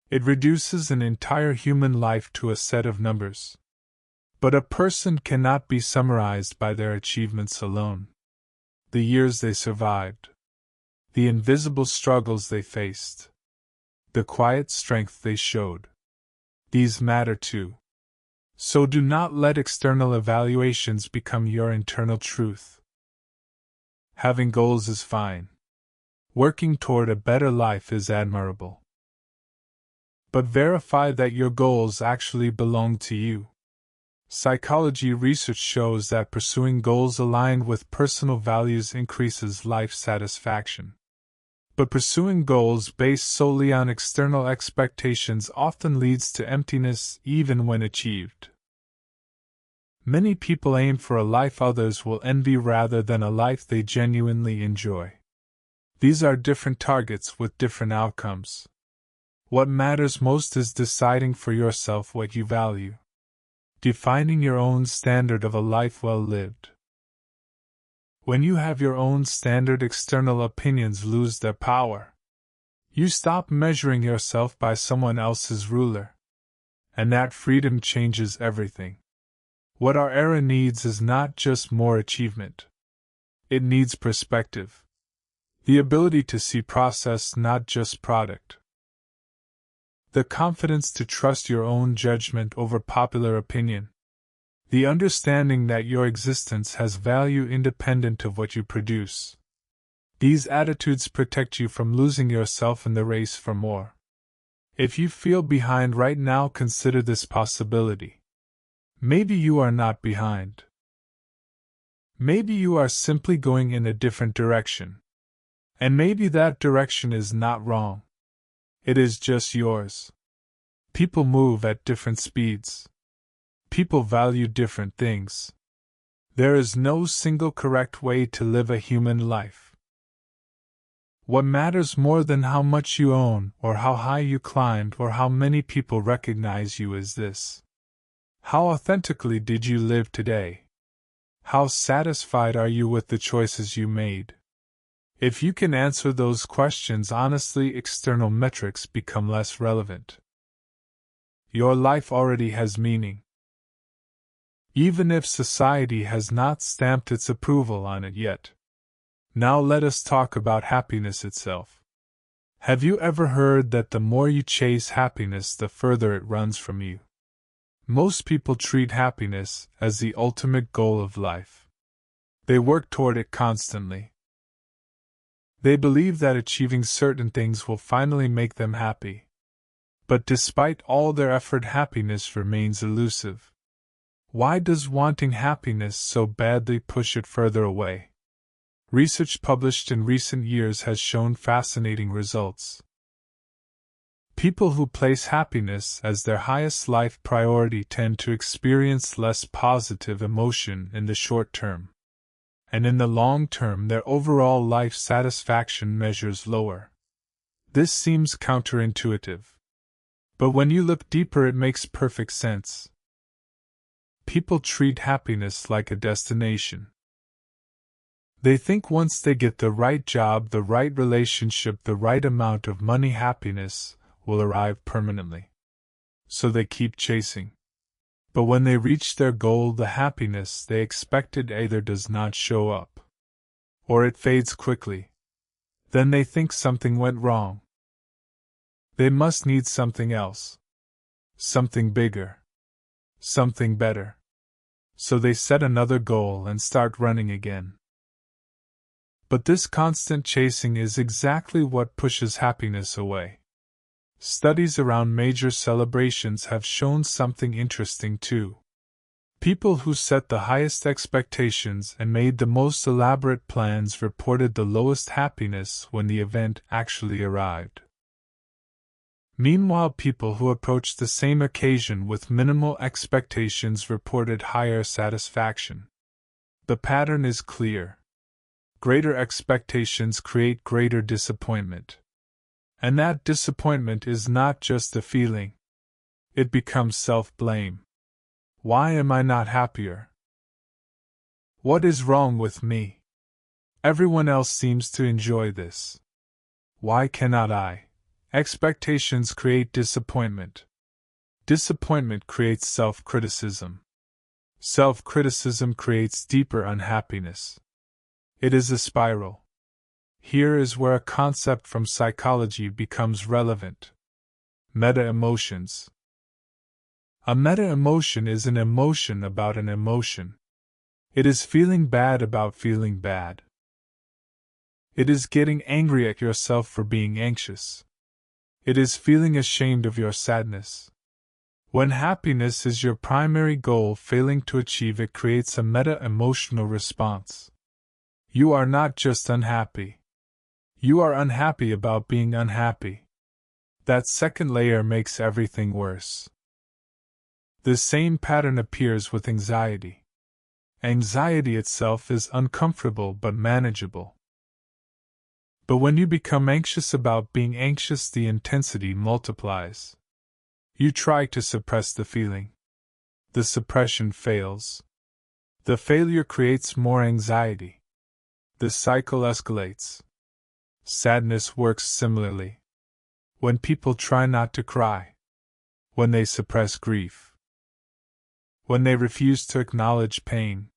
It reduces an entire human life to a set of numbers. But a person cannot be summarized by their achievements alone. The years they survived. The invisible struggles they faced. The quiet strength they showed. These matter too. So do not let external evaluations become your internal truth. Having goals is fine. Working toward a better life is admirable. But verify that your goals actually belong to you. Psychology research shows that pursuing goals aligned with personal values increases life satisfaction. But pursuing goals based solely on external expectations often leads to emptiness even when achieved. Many people aim for a life others will envy rather than a life they genuinely enjoy. These are different targets with different outcomes. What matters most is deciding for yourself what you value. Defining your own standard of a life well lived. When you have your own standard, external opinions lose their power. You stop measuring yourself by someone else's ruler. And that freedom changes everything. What our era needs is not just more achievement. It needs perspective. The ability to see process, not just product. The confidence to trust your own judgment over popular opinion. The understanding that your existence has value independent of what you produce. These attitudes protect you from losing yourself in the race for more. If you feel behind right now, consider this possibility. Maybe you are not behind. Maybe you are simply going in a different direction. And maybe that direction is not wrong. It is just yours. People move at different speeds. People value different things. There is no single correct way to live a human life. What matters more than how much you own, or how high you climbed, or how many people recognize you is this. How authentically did you live today? How satisfied are you with the choices you made? If you can answer those questions honestly, external metrics become less relevant. Your life already has meaning. Even if society has not stamped its approval on it yet. Now let us talk about happiness itself. Have you ever heard that the more you chase happiness, the further it runs from you? Most people treat happiness as the ultimate goal of life. They work toward it constantly. They believe that achieving certain things will finally make them happy. But despite all their effort, happiness remains elusive. Why does wanting happiness so badly push it further away? Research published in recent years has shown fascinating results. People who place happiness as their highest life priority tend to experience less positive emotion in the short term. And in the long term, their overall life satisfaction measures lower. This seems counterintuitive. But when you look deeper, it makes perfect sense. People treat happiness like a destination. They think once they get the right job, the right relationship, the right amount of money, happiness will arrive permanently. So they keep chasing. But when they reach their goal, the happiness they expected either does not show up, or it fades quickly. Then they think something went wrong. They must need something else. Something bigger. Something better. So they set another goal and start running again. But this constant chasing is exactly what pushes happiness away. Studies around major celebrations have shown something interesting too. People who set the highest expectations and made the most elaborate plans reported the lowest happiness when the event actually arrived. Meanwhile, people who approached the same occasion with minimal expectations reported higher satisfaction. The pattern is clear. Greater expectations create greater disappointment. And that disappointment is not just a feeling. It becomes self-blame. Why am I not happier? What is wrong with me? Everyone else seems to enjoy this. Why cannot I? Expectations create disappointment. Disappointment creates self-criticism. Self-criticism creates deeper unhappiness. It is a spiral. Here is where a concept from psychology becomes relevant. Meta-emotions. A meta-emotion is an emotion about an emotion. It is feeling bad about feeling bad. It is getting angry at yourself for being anxious. It is feeling ashamed of your sadness. When happiness is your primary goal, failing to achieve it creates a meta-emotional response. You are not just unhappy. You are unhappy about being unhappy. That second layer makes everything worse. The same pattern appears with anxiety. Anxiety itself is uncomfortable but manageable. But when you become anxious about being anxious, the intensity multiplies. You try to suppress the feeling. The suppression fails. The failure creates more anxiety. The cycle escalates. Sadness works similarly. When people try not to cry. When they suppress grief. When they refuse to acknowledge pain.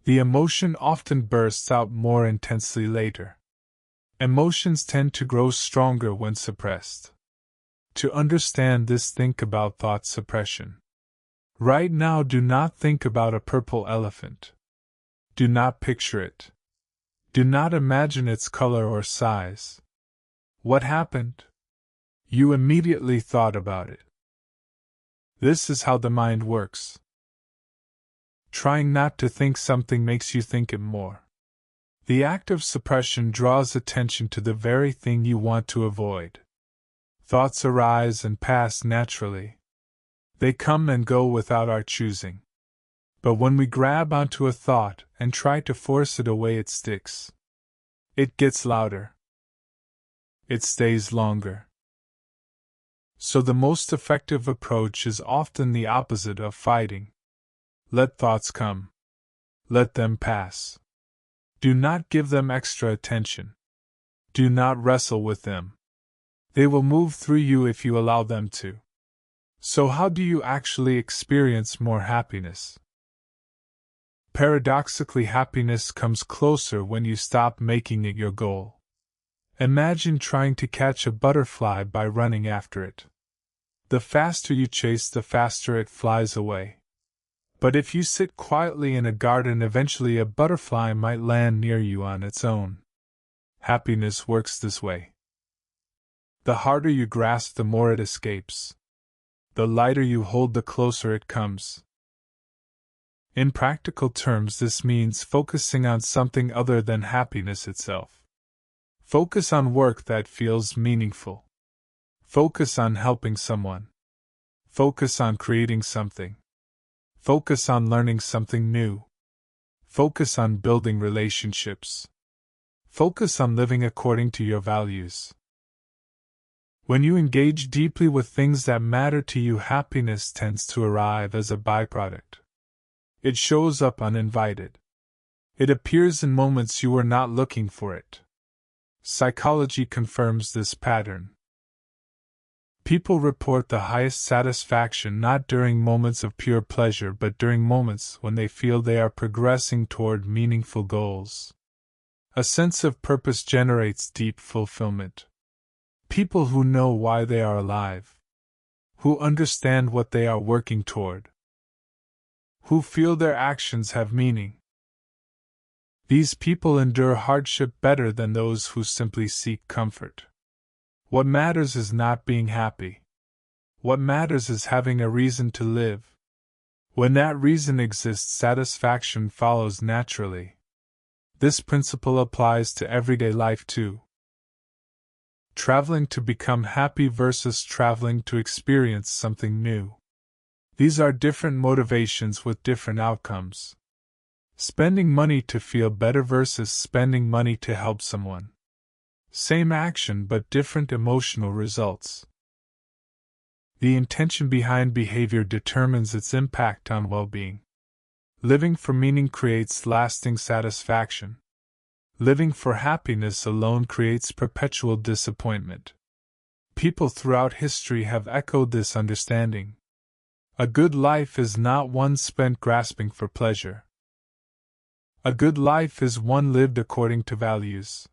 The emotion often bursts out more intensely later. Emotions tend to grow stronger when suppressed. To understand this, think about thought suppression. Right now, do not think about a purple elephant. Do not picture it. Do not imagine its color or size. What happened? You immediately thought about it. This is how the mind works. Trying not to think something makes you think it more. The act of suppression draws attention to the very thing you want to avoid. Thoughts arise and pass naturally. They come and go without our choosing. But when we grab onto a thought and try to force it away, it sticks. It gets louder. It stays longer. So the most effective approach is often the opposite of fighting. Let thoughts come. Let them pass. Do not give them extra attention. Do not wrestle with them. They will move through you if you allow them to. So how do you actually experience more happiness? Paradoxically, happiness comes closer when you stop making it your goal. Imagine trying to catch a butterfly by running after it. The faster you chase, the faster it flies away. But if you sit quietly in a garden, eventually a butterfly might land near you on its own. Happiness works this way. The harder you grasp, the more it escapes. The lighter you hold, the closer it comes. In practical terms, this means focusing on something other than happiness itself. Focus on work that feels meaningful. Focus on helping someone. Focus on creating something. Focus on learning something new. Focus on building relationships. Focus on living according to your values. When you engage deeply with things that matter to you, happiness tends to arrive as a byproduct. It shows up uninvited. It appears in moments you were not looking for it. Psychology confirms this pattern. People report the highest satisfaction not during moments of pure pleasure but during moments when they feel they are progressing toward meaningful goals. A sense of purpose generates deep fulfillment. People who know why they are alive, who understand what they are working toward, who feel their actions have meaning. These people endure hardship better than those who simply seek comfort. What matters is not being happy. What matters is having a reason to live. When that reason exists, satisfaction follows naturally. This principle applies to everyday life too. Traveling to become happy versus traveling to experience something new. These are different motivations with different outcomes. Spending money to feel better versus spending money to help someone. Same action but different emotional results. The intention behind behavior determines its impact on well-being. Living for meaning creates lasting satisfaction. Living for happiness alone creates perpetual disappointment. People throughout history have echoed this understanding. A good life is not one spent grasping for pleasure. A good life is one lived according to values,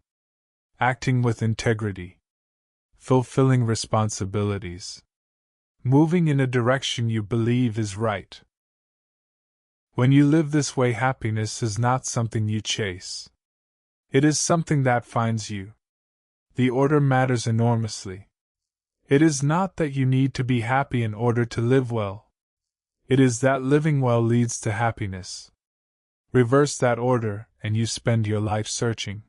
acting with integrity, fulfilling responsibilities, moving in a direction you believe is right. When you live this way, happiness is not something you chase. It is something that finds you. The order matters enormously. It is not that you need to be happy in order to live well. It is that living well leads to happiness. Reverse that order, and you spend your life searching.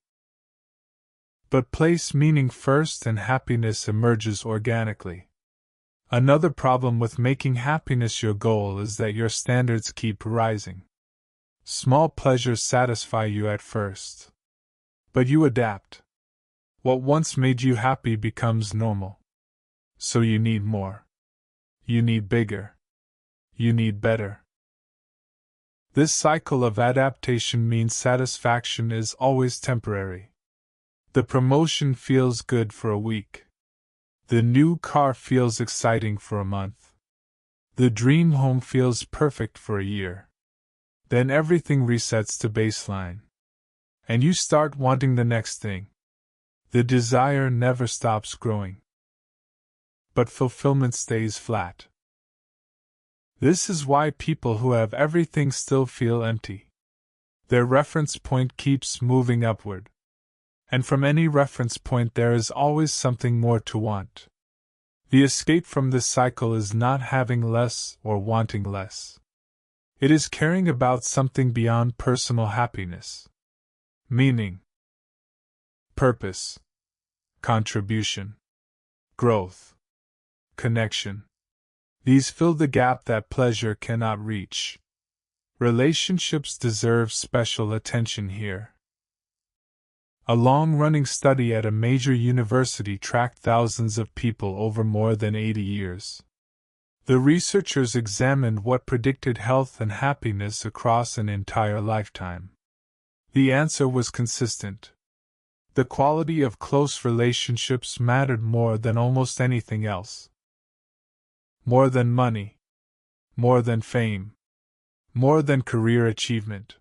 But place meaning first, and happiness emerges organically. Another problem with making happiness your goal is that your standards keep rising. Small pleasures satisfy you at first. But you adapt. What once made you happy becomes normal. So you need more. You need bigger. You need better. This cycle of adaptation means satisfaction is always temporary. The promotion feels good for a week. The new car feels exciting for a month. The dream home feels perfect for a year. Then everything resets to baseline. And you start wanting the next thing. The desire never stops growing. But fulfillment stays flat. This is why people who have everything still feel empty. Their reference point keeps moving upward. And from any reference point there is always something more to want. The escape from this cycle is not having less or wanting less. It is caring about something beyond personal happiness. Meaning, purpose, contribution, growth, connection. These fill the gap that pleasure cannot reach. Relationships deserve special attention here. A long-running study at a major university tracked thousands of people over more than 80 years. The researchers examined what predicted health and happiness across an entire lifetime. The answer was consistent. The quality of close relationships mattered more than almost anything else. More than money. More than fame. More than career achievement.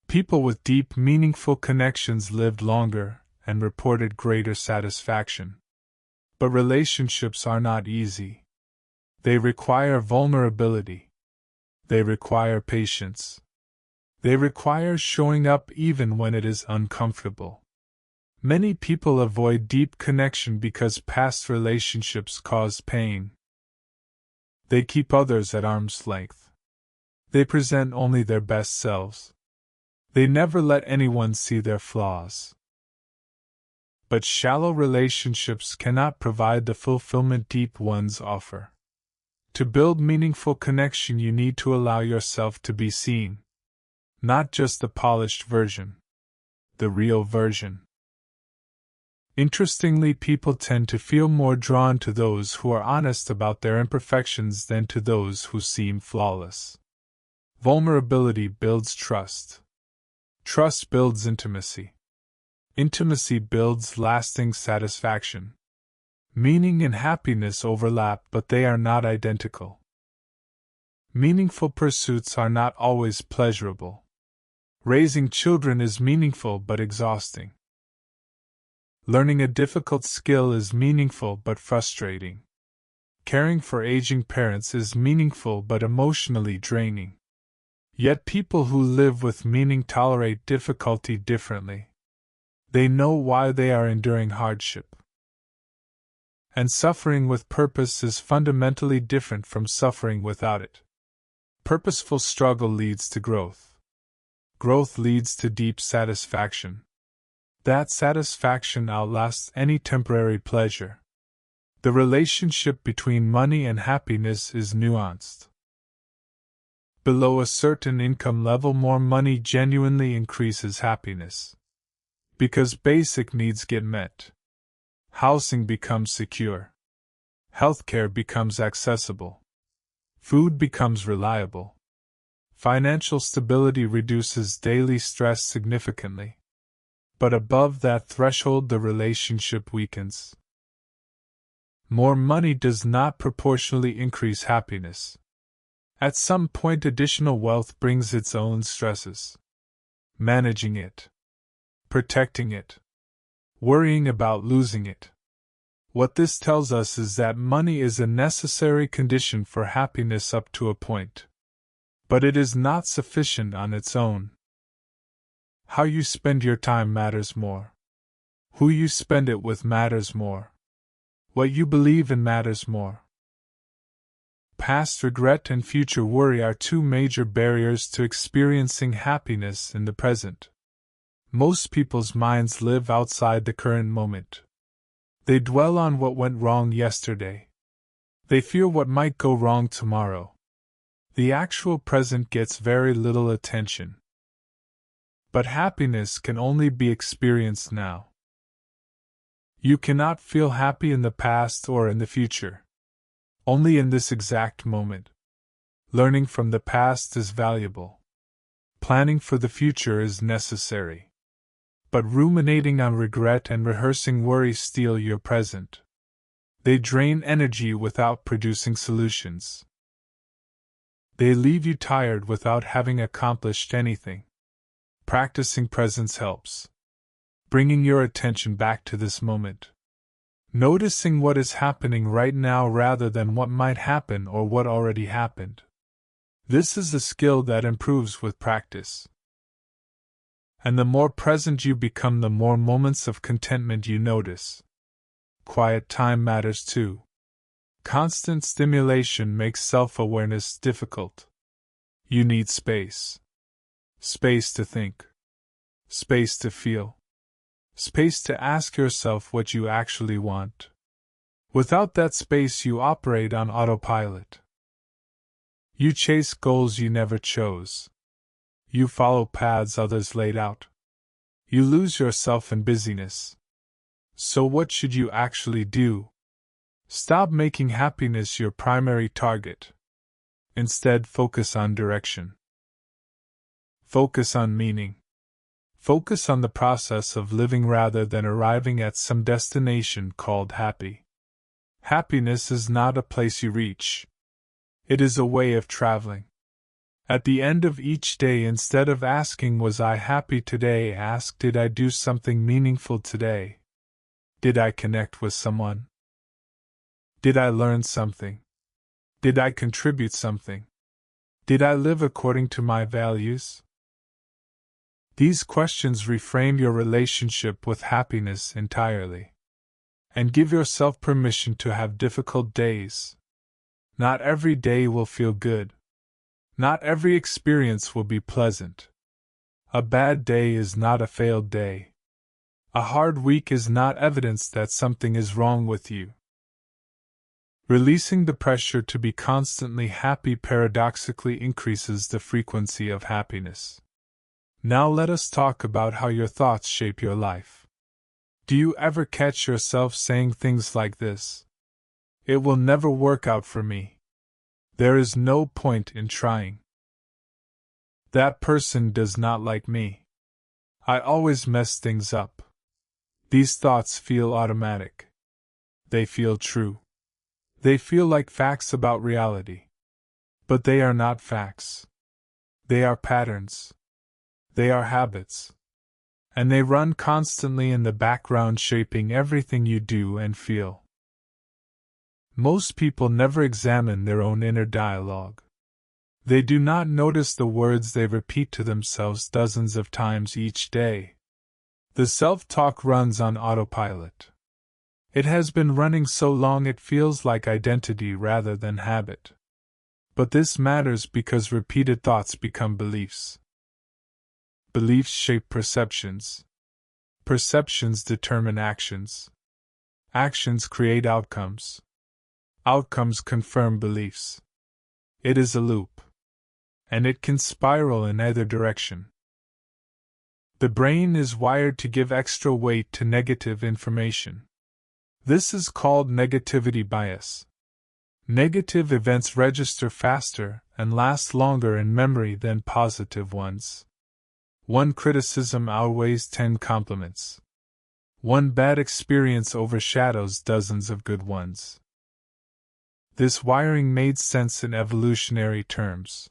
People with deep, meaningful connections lived longer and reported greater satisfaction. But relationships are not easy. They require vulnerability. They require patience. They require showing up even when it is uncomfortable. Many people avoid deep connection because past relationships cause pain. They keep others at arm's length. They present only their best selves. They never let anyone see their flaws. But shallow relationships cannot provide the fulfillment deep ones offer. To build meaningful connection, you need to allow yourself to be seen. Not just the polished version. The real version. Interestingly, people tend to feel more drawn to those who are honest about their imperfections than to those who seem flawless. Vulnerability builds trust. Trust builds intimacy. Intimacy builds lasting satisfaction. Meaning and happiness overlap, but they are not identical. Meaningful pursuits are not always pleasurable. Raising children is meaningful but exhausting. Learning a difficult skill is meaningful but frustrating. Caring for aging parents is meaningful but emotionally draining. Yet people who live with meaning tolerate difficulty differently. They know why they are enduring hardship. And suffering with purpose is fundamentally different from suffering without it. Purposeful struggle leads to growth. Growth leads to deep satisfaction. That satisfaction outlasts any temporary pleasure. The relationship between money and happiness is nuanced. Below a certain income level, more money genuinely increases happiness. Because basic needs get met. Housing becomes secure. Healthcare becomes accessible. Food becomes reliable. Financial stability reduces daily stress significantly. But above that threshold, the relationship weakens. More money does not proportionally increase happiness. At some point, additional wealth brings its own stresses. Managing it. Protecting it. Worrying about losing it. What this tells us is that money is a necessary condition for happiness up to a point. But it is not sufficient on its own. How you spend your time matters more. Who you spend it with matters more. What you believe in matters more. Past regret and future worry are two major barriers to experiencing happiness in the present. Most people's minds live outside the current moment. They dwell on what went wrong yesterday. They fear what might go wrong tomorrow. The actual present gets very little attention. But happiness can only be experienced now. You cannot feel happy in the past or in the future. Only in this exact moment. Learning from the past is valuable. Planning for the future is necessary. But ruminating on regret and rehearsing worry steal your present. They drain energy without producing solutions. They leave you tired without having accomplished anything. Practicing presence helps. Bringing your attention back to this moment. Noticing what is happening right now rather than what might happen or what already happened. This is a skill that improves with practice. And the more present you become, the more moments of contentment you notice. Quiet time matters too. Constant stimulation makes self-awareness difficult. You need space. Space to think. Space to feel. Space to ask yourself what you actually want. Without that space, you operate on autopilot. You chase goals you never chose. You follow paths others laid out. You lose yourself in busyness. So what should you actually do? Stop making happiness your primary target. Instead, focus on direction. Focus on meaning. Focus on the process of living rather than arriving at some destination called happy. Happiness is not a place you reach. It is a way of traveling. At the end of each day, instead of asking, "Was I happy today?" ask, "Did I do something meaningful today? Did I connect with someone? Did I learn something? Did I contribute something? Did I live according to my values?" These questions reframe your relationship with happiness entirely. And give yourself permission to have difficult days. Not every day will feel good. Not every experience will be pleasant. A bad day is not a failed day. A hard week is not evidence that something is wrong with you. Releasing the pressure to be constantly happy paradoxically increases the frequency of happiness. Now let us talk about how your thoughts shape your life. Do you ever catch yourself saying things like this? "It will never work out for me. There is no point in trying. That person does not like me. I always mess things up." These thoughts feel automatic. They feel true. They feel like facts about reality. But they are not facts. They are patterns. They are habits. And they run constantly in the background, shaping everything you do and feel. Most people never examine their own inner dialogue. They do not notice the words they repeat to themselves dozens of times each day. The self-talk runs on autopilot. It has been running so long it feels like identity rather than habit. But this matters because repeated thoughts become beliefs. Beliefs shape perceptions. Perceptions determine actions. Actions create outcomes. Outcomes confirm beliefs. It is a loop. And it can spiral in either direction. The brain is wired to give extra weight to negative information. This is called negativity bias. Negative events register faster and last longer in memory than positive ones. One criticism outweighs 10 compliments. One bad experience overshadows dozens of good ones. This wiring made sense in evolutionary terms.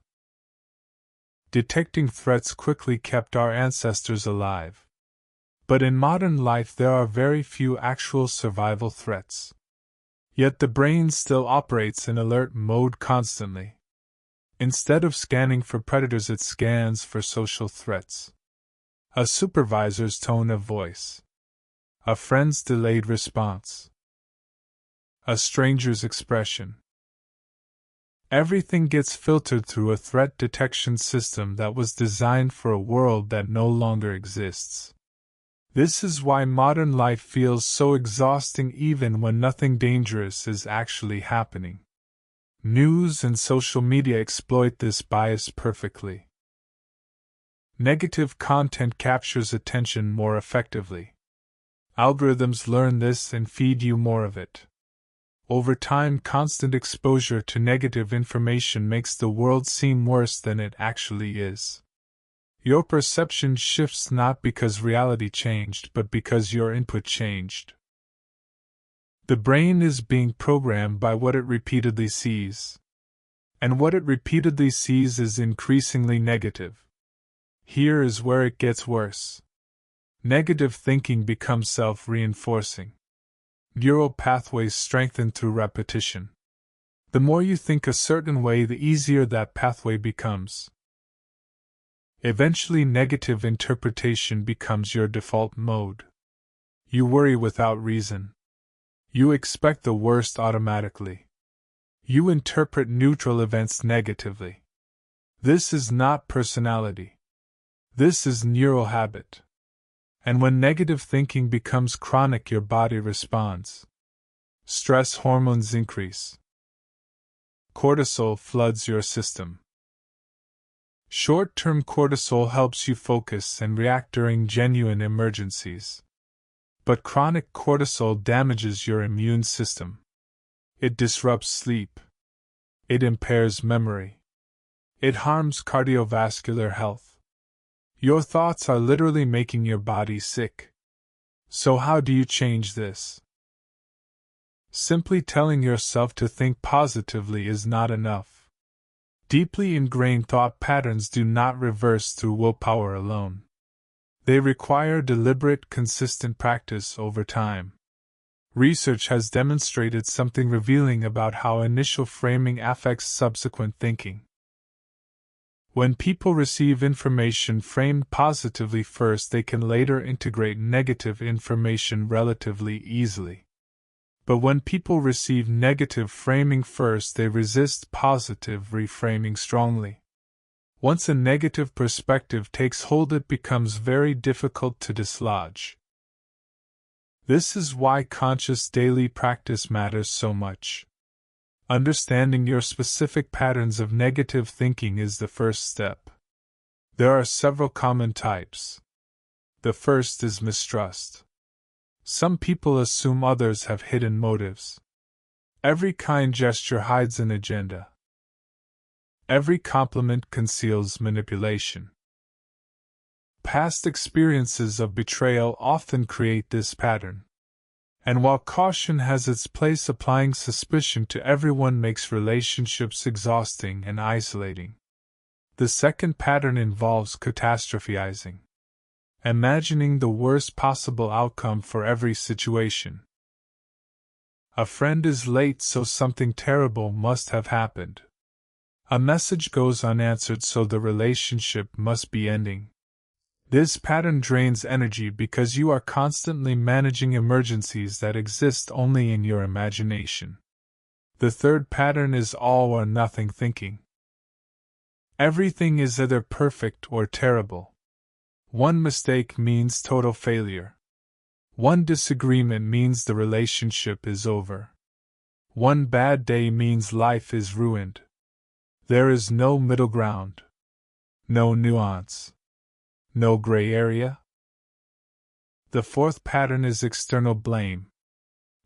Detecting threats quickly kept our ancestors alive. But in modern life there are very few actual survival threats. Yet the brain still operates in alert mode constantly. Instead of scanning for predators, it scans for social threats. A supervisor's tone of voice. A friend's delayed response. A stranger's expression. Everything gets filtered through a threat detection system that was designed for a world that no longer exists. This is why modern life feels so exhausting even when nothing dangerous is actually happening. News and social media exploit this bias perfectly. Negative content captures attention more effectively. Algorithms learn this and feed you more of it. Over time, constant exposure to negative information makes the world seem worse than it actually is. Your perception shifts not because reality changed, but because your input changed. The brain is being programmed by what it repeatedly sees. And what it repeatedly sees is increasingly negative. Here is where it gets worse. Negative thinking becomes self-reinforcing. Neural pathways strengthen through repetition. The more you think a certain way, the easier that pathway becomes. Eventually, negative interpretation becomes your default mode. You worry without reason. You expect the worst automatically. You interpret neutral events negatively. This is not personality. This is neural habit. And when negative thinking becomes chronic, your body responds. Stress hormones increase. Cortisol floods your system. Short-term cortisol helps you focus and react during genuine emergencies. But chronic cortisol damages your immune system. It disrupts sleep. It impairs memory. It harms cardiovascular health. Your thoughts are literally making your body sick. So how do you change this? Simply telling yourself to think positively is not enough. Deeply ingrained thought patterns do not reverse through willpower alone. They require deliberate, consistent practice over time. Research has demonstrated something revealing about how initial framing affects subsequent thinking. When people receive information framed positively first, they can later integrate negative information relatively easily. But when people receive negative framing first, they resist positive reframing strongly. Once a negative perspective takes hold, it becomes very difficult to dislodge. This is why conscious daily practice matters so much. Understanding your specific patterns of negative thinking is the first step. There are several common types. The first is mistrust. Some people assume others have hidden motives. Every kind gesture hides an agenda. Every compliment conceals manipulation. Past experiences of betrayal often create this pattern. And while caution has its place, applying suspicion to everyone makes relationships exhausting and isolating. The second pattern involves catastrophizing, imagining the worst possible outcome for every situation. A friend is late, so something terrible must have happened. A message goes unanswered, so the relationship must be ending. This pattern drains energy because you are constantly managing emergencies that exist only in your imagination. The third pattern is all or nothing thinking. Everything is either perfect or terrible. One mistake means total failure. One disagreement means the relationship is over. One bad day means life is ruined. There is no middle ground. No nuance. No gray area. The fourth pattern is external blame.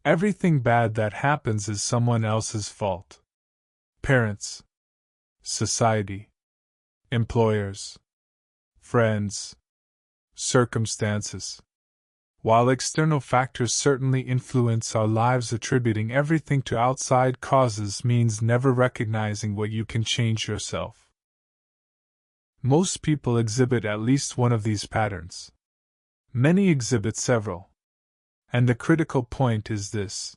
Everything bad that happens is someone else's fault. Parents, society, employers, friends, circumstances. While external factors certainly influence our lives, attributing everything to outside causes means never recognizing what you can change yourself. Most people exhibit at least one of these patterns. Many exhibit several. And the critical point is this: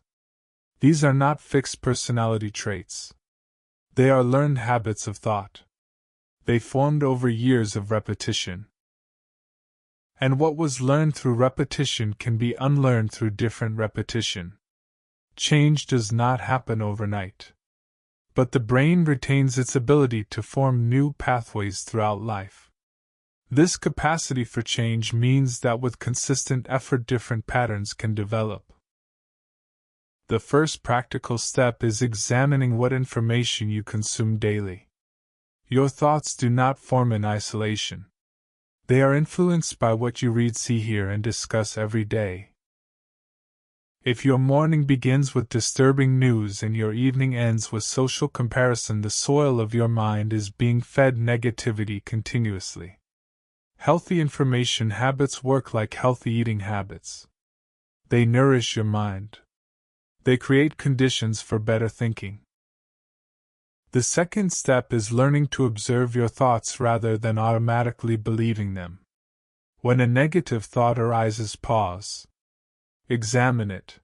these are not fixed personality traits. They are learned habits of thought. They formed over years of repetition. And what was learned through repetition can be unlearned through different repetition. Change does not happen overnight. But the brain retains its ability to form new pathways throughout life. This capacity for change means that with consistent effort, different patterns can develop. The first practical step is examining what information you consume daily. Your thoughts do not form in isolation. They are influenced by what you read, see, hear, and discuss every day. If your morning begins with disturbing news and your evening ends with social comparison, the soil of your mind is being fed negativity continuously. Healthy information habits work like healthy eating habits. They nourish your mind. They create conditions for better thinking. The second step is learning to observe your thoughts rather than automatically believing them. When a negative thought arises, pause. Examine it.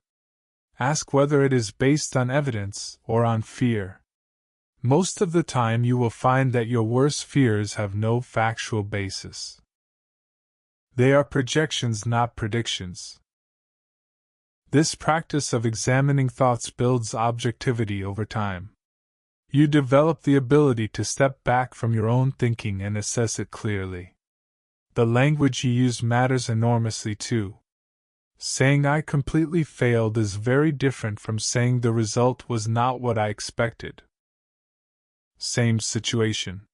Ask whether it is based on evidence or on fear. Most of the time you will find that your worst fears have no factual basis. They are projections, not predictions. This practice of examining thoughts builds objectivity over time. You develop the ability to step back from your own thinking and assess it clearly. The language you use matters enormously too. Saying "I completely failed" is very different from saying "the result was not what I expected." Same situation.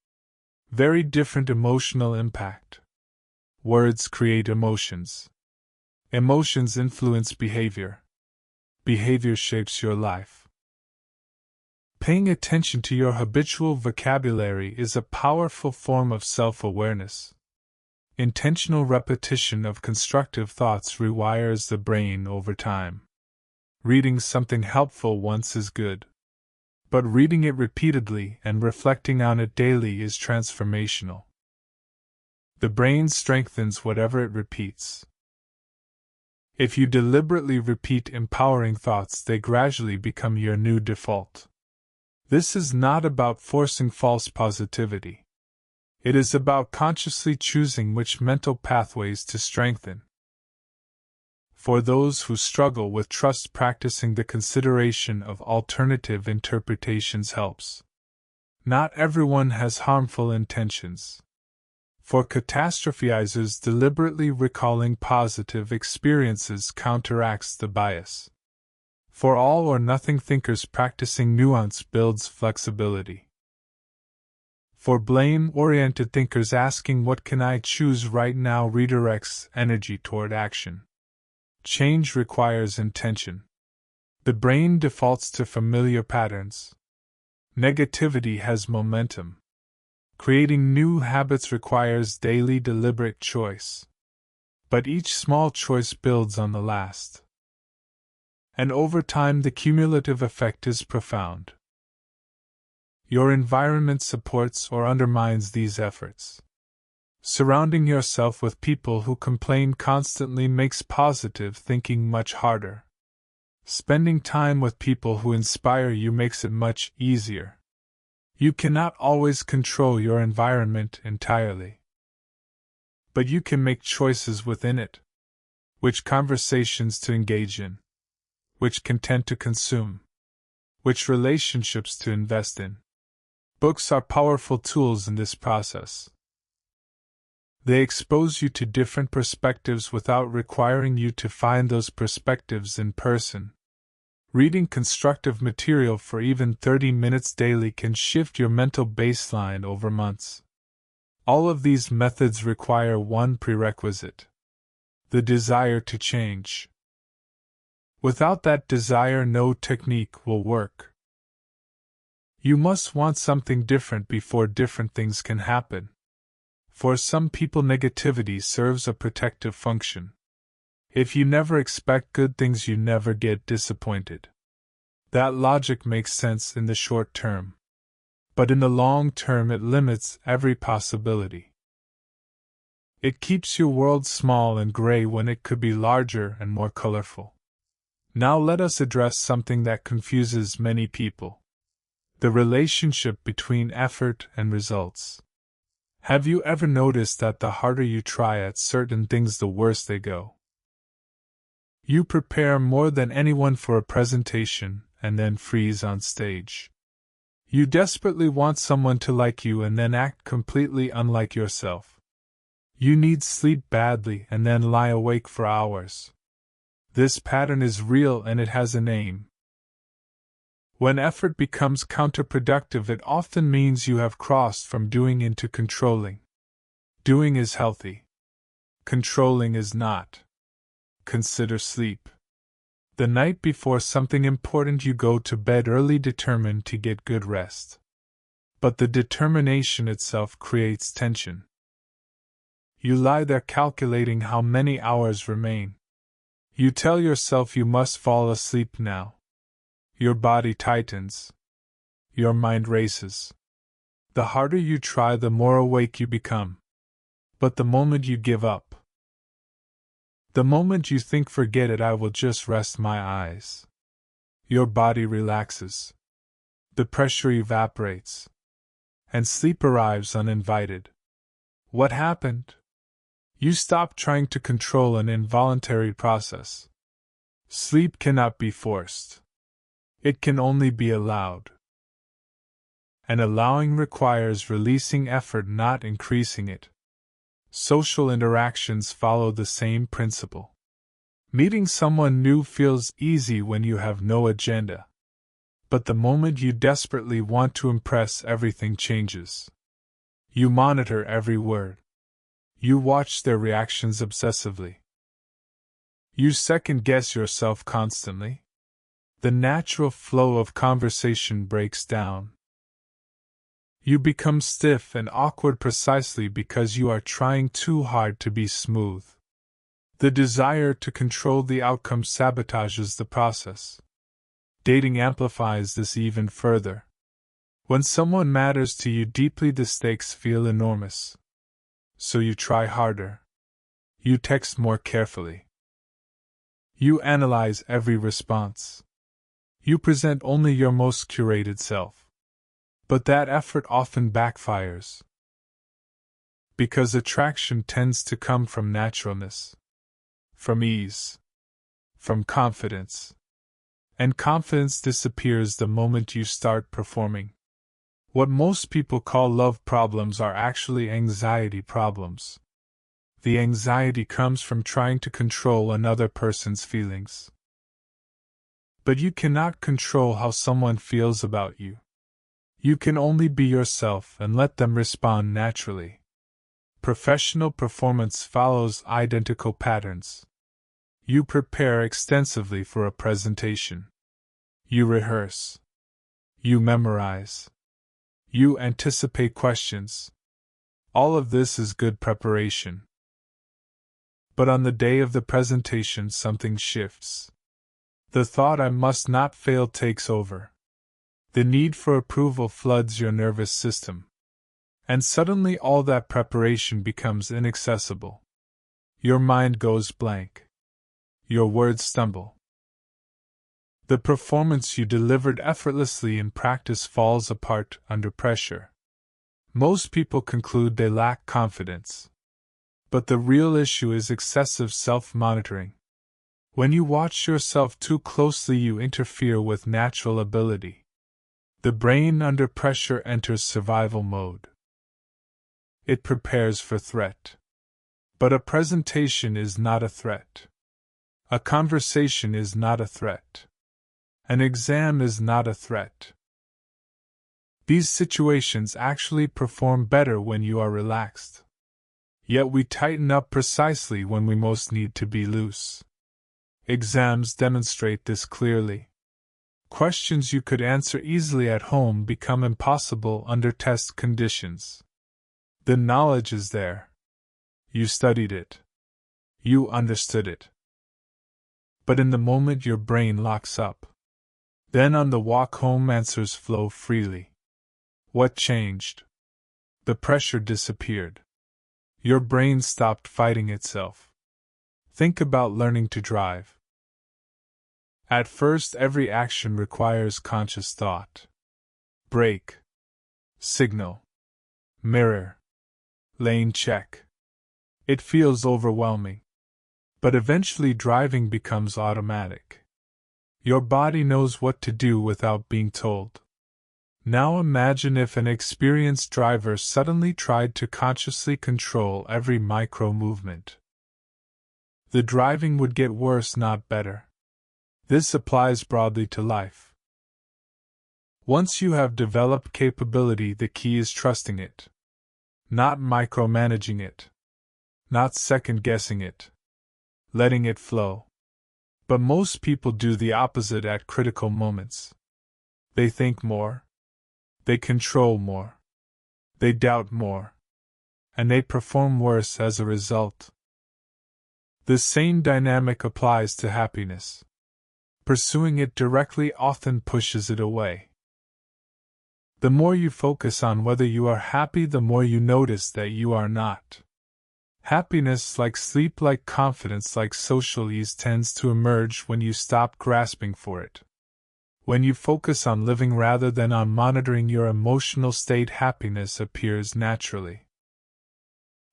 Very different emotional impact. Words create emotions. Emotions influence behavior. Behavior shapes your life. Paying attention to your habitual vocabulary is a powerful form of self-awareness. Intentional repetition of constructive thoughts rewires the brain over time. Reading something helpful once is good. But reading it repeatedly and reflecting on it daily is transformational. The brain strengthens whatever it repeats. If you deliberately repeat empowering thoughts, they gradually become your new default. This is not about forcing false positivity. It is about consciously choosing which mental pathways to strengthen. For those who struggle with trust, practicing the consideration of alternative interpretations helps. Not everyone has harmful intentions. For catastrophizers, deliberately recalling positive experiences counteracts the bias. For all or nothing thinkers, practicing nuance builds flexibility. For blame-oriented thinkers, asking "what can I choose right now" redirects energy toward action. Change requires intention. The brain defaults to familiar patterns. Negativity has momentum. Creating new habits requires daily deliberate choice. But each small choice builds on the last. And over time the cumulative effect is profound. Your environment supports or undermines these efforts. Surrounding yourself with people who complain constantly makes positive thinking much harder. Spending time with people who inspire you makes it much easier. You cannot always control your environment entirely, but you can make choices within it. Which conversations to engage in, which content to consume, which relationships to invest in. Books are powerful tools in this process. They expose you to different perspectives without requiring you to find those perspectives in person. Reading constructive material for even 30 minutes daily can shift your mental baseline over months. All of these methods require one prerequisite: the desire to change. Without that desire, no technique will work. You must want something different before different things can happen. For some people, negativity serves a protective function. If you never expect good things, you never get disappointed. That logic makes sense in the short term. But in the long term, it limits every possibility. It keeps your world small and gray when it could be larger and more colorful. Now let us address something that confuses many people: the relationship between effort and results. Have you ever noticed that the harder you try at certain things, the worse they go? You prepare more than anyone for a presentation and then freeze on stage. You desperately want someone to like you and then act completely unlike yourself. You need sleep badly and then lie awake for hours. This pattern is real and it has a name. When effort becomes counterproductive, it often means you have crossed from doing into controlling. Doing is healthy. Controlling is not. Consider sleep. The night before something important, you go to bed early determined to get good rest. But the determination itself creates tension. You lie there calculating how many hours remain. You tell yourself you must fall asleep now. Your body tightens. Your mind races. The harder you try, the more awake you become. But the moment you give up, the moment you think, forget it, I will just rest my eyes, your body relaxes. The pressure evaporates. And sleep arrives uninvited. What happened? You stopped trying to control an involuntary process. Sleep cannot be forced. It can only be allowed. And allowing requires releasing effort, not increasing it. Social interactions follow the same principle. Meeting someone new feels easy when you have no agenda. But the moment you desperately want to impress, everything changes. You monitor every word. You watch their reactions obsessively. You second-guess yourself constantly. The natural flow of conversation breaks down. You become stiff and awkward precisely because you are trying too hard to be smooth. The desire to control the outcome sabotages the process. Dating amplifies this even further. When someone matters to you deeply, the stakes feel enormous. So you try harder. You text more carefully. You analyze every response. You present only your most curated self. But that effort often backfires. Because attraction tends to come from naturalness, from ease, from confidence. And confidence disappears the moment you start performing. What most people call love problems are actually anxiety problems. The anxiety comes from trying to control another person's feelings. But you cannot control how someone feels about you. You can only be yourself and let them respond naturally. Professional performance follows identical patterns. You prepare extensively for a presentation. You rehearse. You memorize. You anticipate questions. All of this is good preparation. But on the day of the presentation, something shifts. The thought "I must not fail" takes over. The need for approval floods your nervous system. And suddenly all that preparation becomes inaccessible. Your mind goes blank. Your words stumble. The performance you delivered effortlessly in practice falls apart under pressure. Most people conclude they lack confidence. But the real issue is excessive self-monitoring. When you watch yourself too closely, you interfere with natural ability. The brain under pressure enters survival mode. It prepares for threat. But a presentation is not a threat. A conversation is not a threat. An exam is not a threat. These situations actually perform better when you are relaxed. Yet we tighten up precisely when we most need to be loose. Exams demonstrate this clearly. Questions you could answer easily at home become impossible under test conditions. The knowledge is there. You studied it. You understood it. But in the moment your brain locks up. Then on the walk home answers flow freely. What changed? The pressure disappeared. Your brain stopped fighting itself. Think about learning to drive. At first, every action requires conscious thought. Brake. Signal. Mirror. Lane check. It feels overwhelming. But eventually driving becomes automatic. Your body knows what to do without being told. Now imagine if an experienced driver suddenly tried to consciously control every micro movement. The driving would get worse, not better. This applies broadly to life. Once you have developed capability, the key is trusting it. Not micromanaging it. Not second-guessing it. Letting it flow. But most people do the opposite at critical moments. They think more. They control more. They doubt more. And they perform worse as a result. The same dynamic applies to happiness. Pursuing it directly often pushes it away. The more you focus on whether you are happy, the more you notice that you are not. Happiness, like sleep, like confidence, like social ease, tends to emerge when you stop grasping for it. When you focus on living rather than on monitoring your emotional state, happiness appears naturally.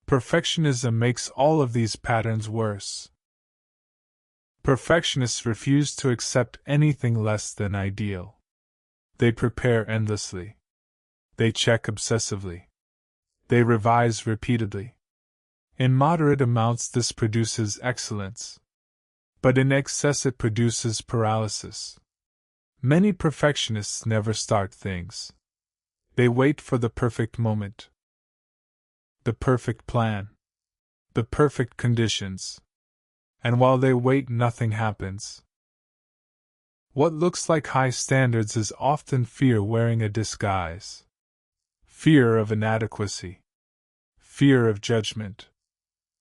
Perfectionism makes all of these patterns worse. Perfectionists refuse to accept anything less than ideal. They prepare endlessly. They check obsessively. They revise repeatedly. In moderate amounts, this produces excellence. But in excess, it produces paralysis. Many perfectionists never start things. They wait for the perfect moment, the perfect plan, the perfect conditions. And while they wait, nothing happens. What looks like high standards is often fear wearing a disguise. Fear of inadequacy. Fear of judgment.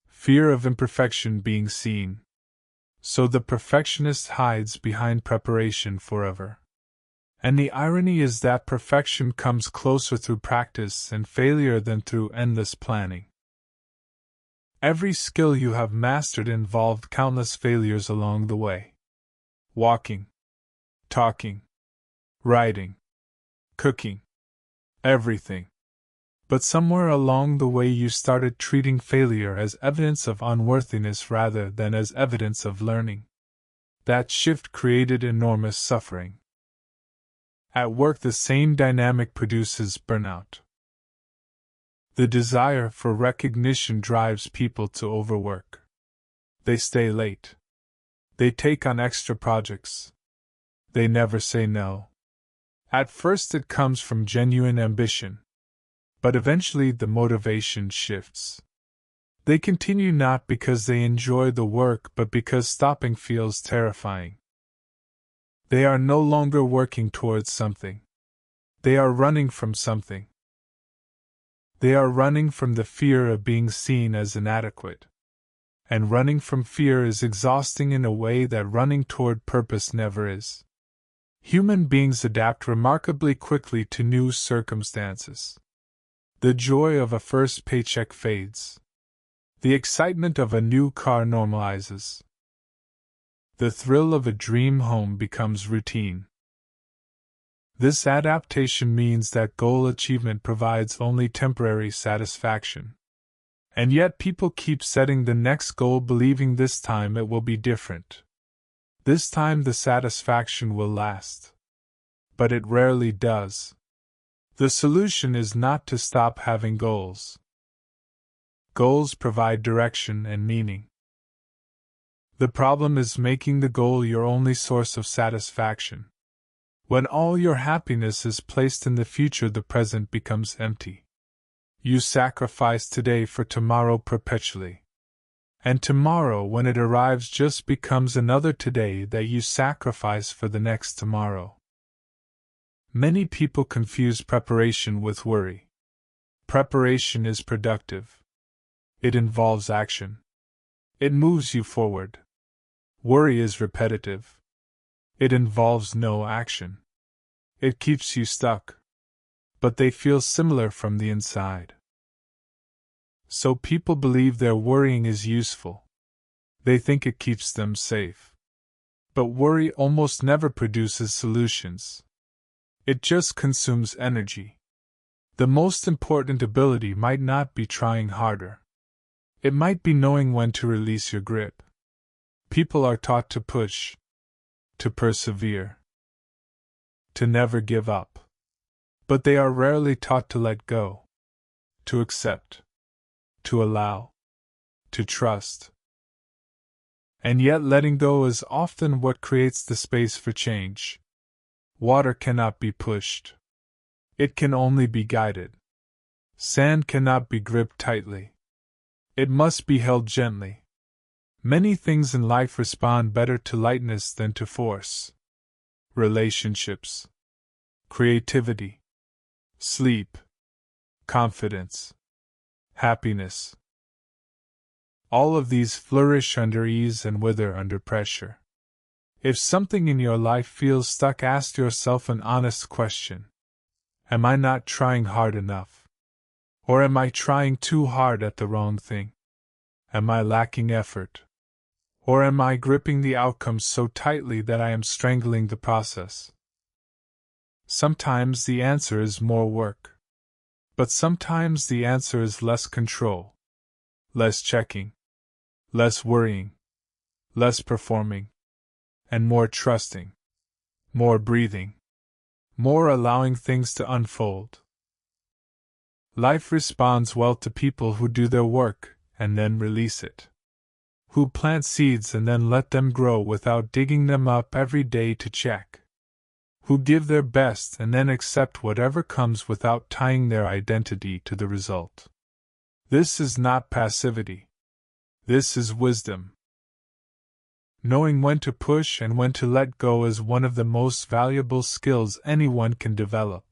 Fear of imperfection being seen. So the perfectionist hides behind preparation forever. And the irony is that perfection comes closer through practice and failure than through endless planning. Every skill you have mastered involved countless failures along the way. Walking, talking, writing, cooking, everything. But somewhere along the way you started treating failure as evidence of unworthiness rather than as evidence of learning. That shift created enormous suffering. At work, the same dynamic produces burnout. The desire for recognition drives people to overwork. They stay late. They take on extra projects. They never say no. At first, it comes from genuine ambition. But eventually the motivation shifts. They continue not because they enjoy the work but because stopping feels terrifying. They are no longer working towards something. They are running from something. They are running from the fear of being seen as inadequate. And running from fear is exhausting in a way that running toward purpose never is. Human beings adapt remarkably quickly to new circumstances. The joy of a first paycheck fades. The excitement of a new car normalizes. The thrill of a dream home becomes routine. This adaptation means that goal achievement provides only temporary satisfaction. And yet people keep setting the next goal believing this time it will be different. This time the satisfaction will last. But it rarely does. The solution is not to stop having goals. Goals provide direction and meaning. The problem is making the goal your only source of satisfaction. When all your happiness is placed in the future, the present becomes empty. You sacrifice today for tomorrow perpetually. And tomorrow, when it arrives, just becomes another today that you sacrifice for the next tomorrow. Many people confuse preparation with worry. Preparation is productive. It involves action. It moves you forward. Worry is repetitive. It involves no action. It keeps you stuck. But they feel similar from the inside. So people believe their worrying is useful. They think it keeps them safe. But worry almost never produces solutions. It just consumes energy. The most important ability might not be trying harder. It might be knowing when to release your grip. People are taught to push, to persevere, to never give up. But they are rarely taught to let go, to accept, to allow, to trust. And yet letting go is often what creates the space for change. Water cannot be pushed. It can only be guided. Sand cannot be gripped tightly. It must be held gently. Many things in life respond better to lightness than to force. Relationships, creativity, sleep, confidence, happiness. All of these flourish under ease and wither under pressure. If something in your life feels stuck, ask yourself an honest question. Am I not trying hard enough? Or am I trying too hard at the wrong thing? Am I lacking effort? Or am I gripping the outcome so tightly that I am strangling the process? Sometimes the answer is more work. But sometimes the answer is less control, less checking, less worrying, less performing, and more trusting, more breathing, more allowing things to unfold. Life responds well to people who do their work and then release it. Who plant seeds and then let them grow without digging them up every day to check. Who give their best and then accept whatever comes without tying their identity to the result. This is not passivity. This is wisdom. Knowing when to push and when to let go is one of the most valuable skills anyone can develop.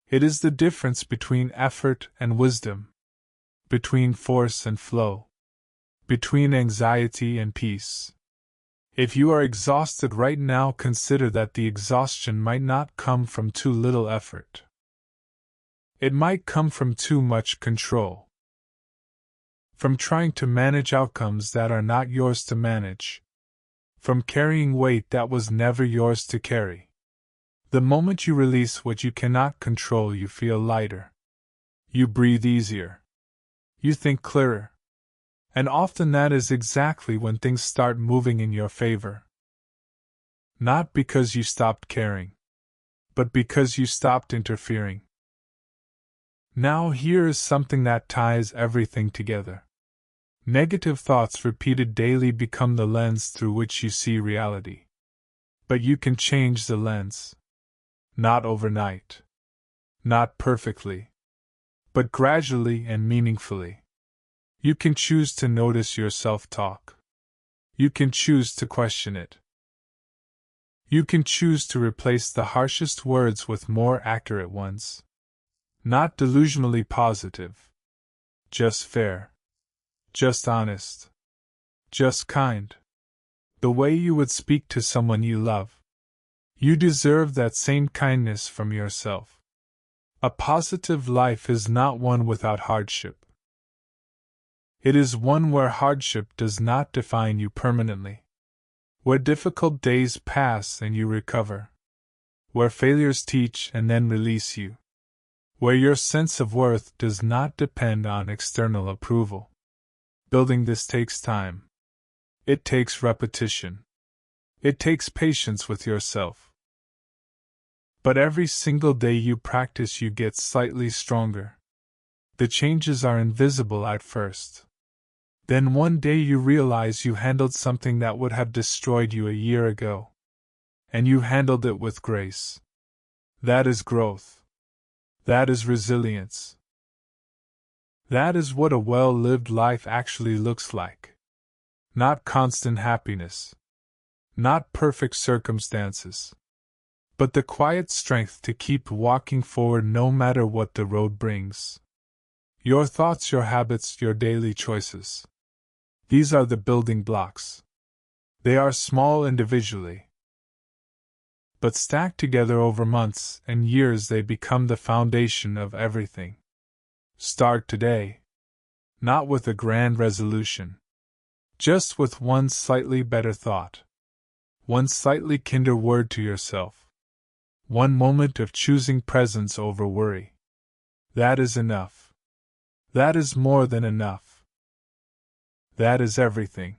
It is the difference between effort and wisdom, between force and flow, between anxiety and peace. If you are exhausted right now, consider that the exhaustion might not come from too little effort. It might come from too much control. From trying to manage outcomes that are not yours to manage. From carrying weight that was never yours to carry. The moment you release what you cannot control, you feel lighter. You breathe easier. You think clearer. And often that is exactly when things start moving in your favor. Not because you stopped caring, but because you stopped interfering. Now here is something that ties everything together. Negative thoughts repeated daily become the lens through which you see reality. But you can change the lens. Not overnight. Not perfectly. But gradually and meaningfully. You can choose to notice your self-talk. You can choose to question it. You can choose to replace the harshest words with more accurate ones. Not delusionally positive. Just fair. Just honest. Just kind. The way you would speak to someone you love. You deserve that same kindness from yourself. A positive life is not one without hardship. It is one where hardship does not define you permanently. Where difficult days pass and you recover. Where failures teach and then release you. Where your sense of worth does not depend on external approval. Building this takes time. It takes repetition. It takes patience with yourself. But every single day you practice, you get slightly stronger. The changes are invisible at first. Then one day you realize you handled something that would have destroyed you a year ago. And you handled it with grace. That is growth. That is resilience. That is what a well-lived life actually looks like. Not constant happiness. Not perfect circumstances. But the quiet strength to keep walking forward no matter what the road brings. Your thoughts, your habits, your daily choices. These are the building blocks. They are small individually. But stacked together over months and years, they become the foundation of everything. Start today. Not with a grand resolution. Just with one slightly better thought. One slightly kinder word to yourself. One moment of choosing presence over worry. That is enough. That is more than enough. That is everything.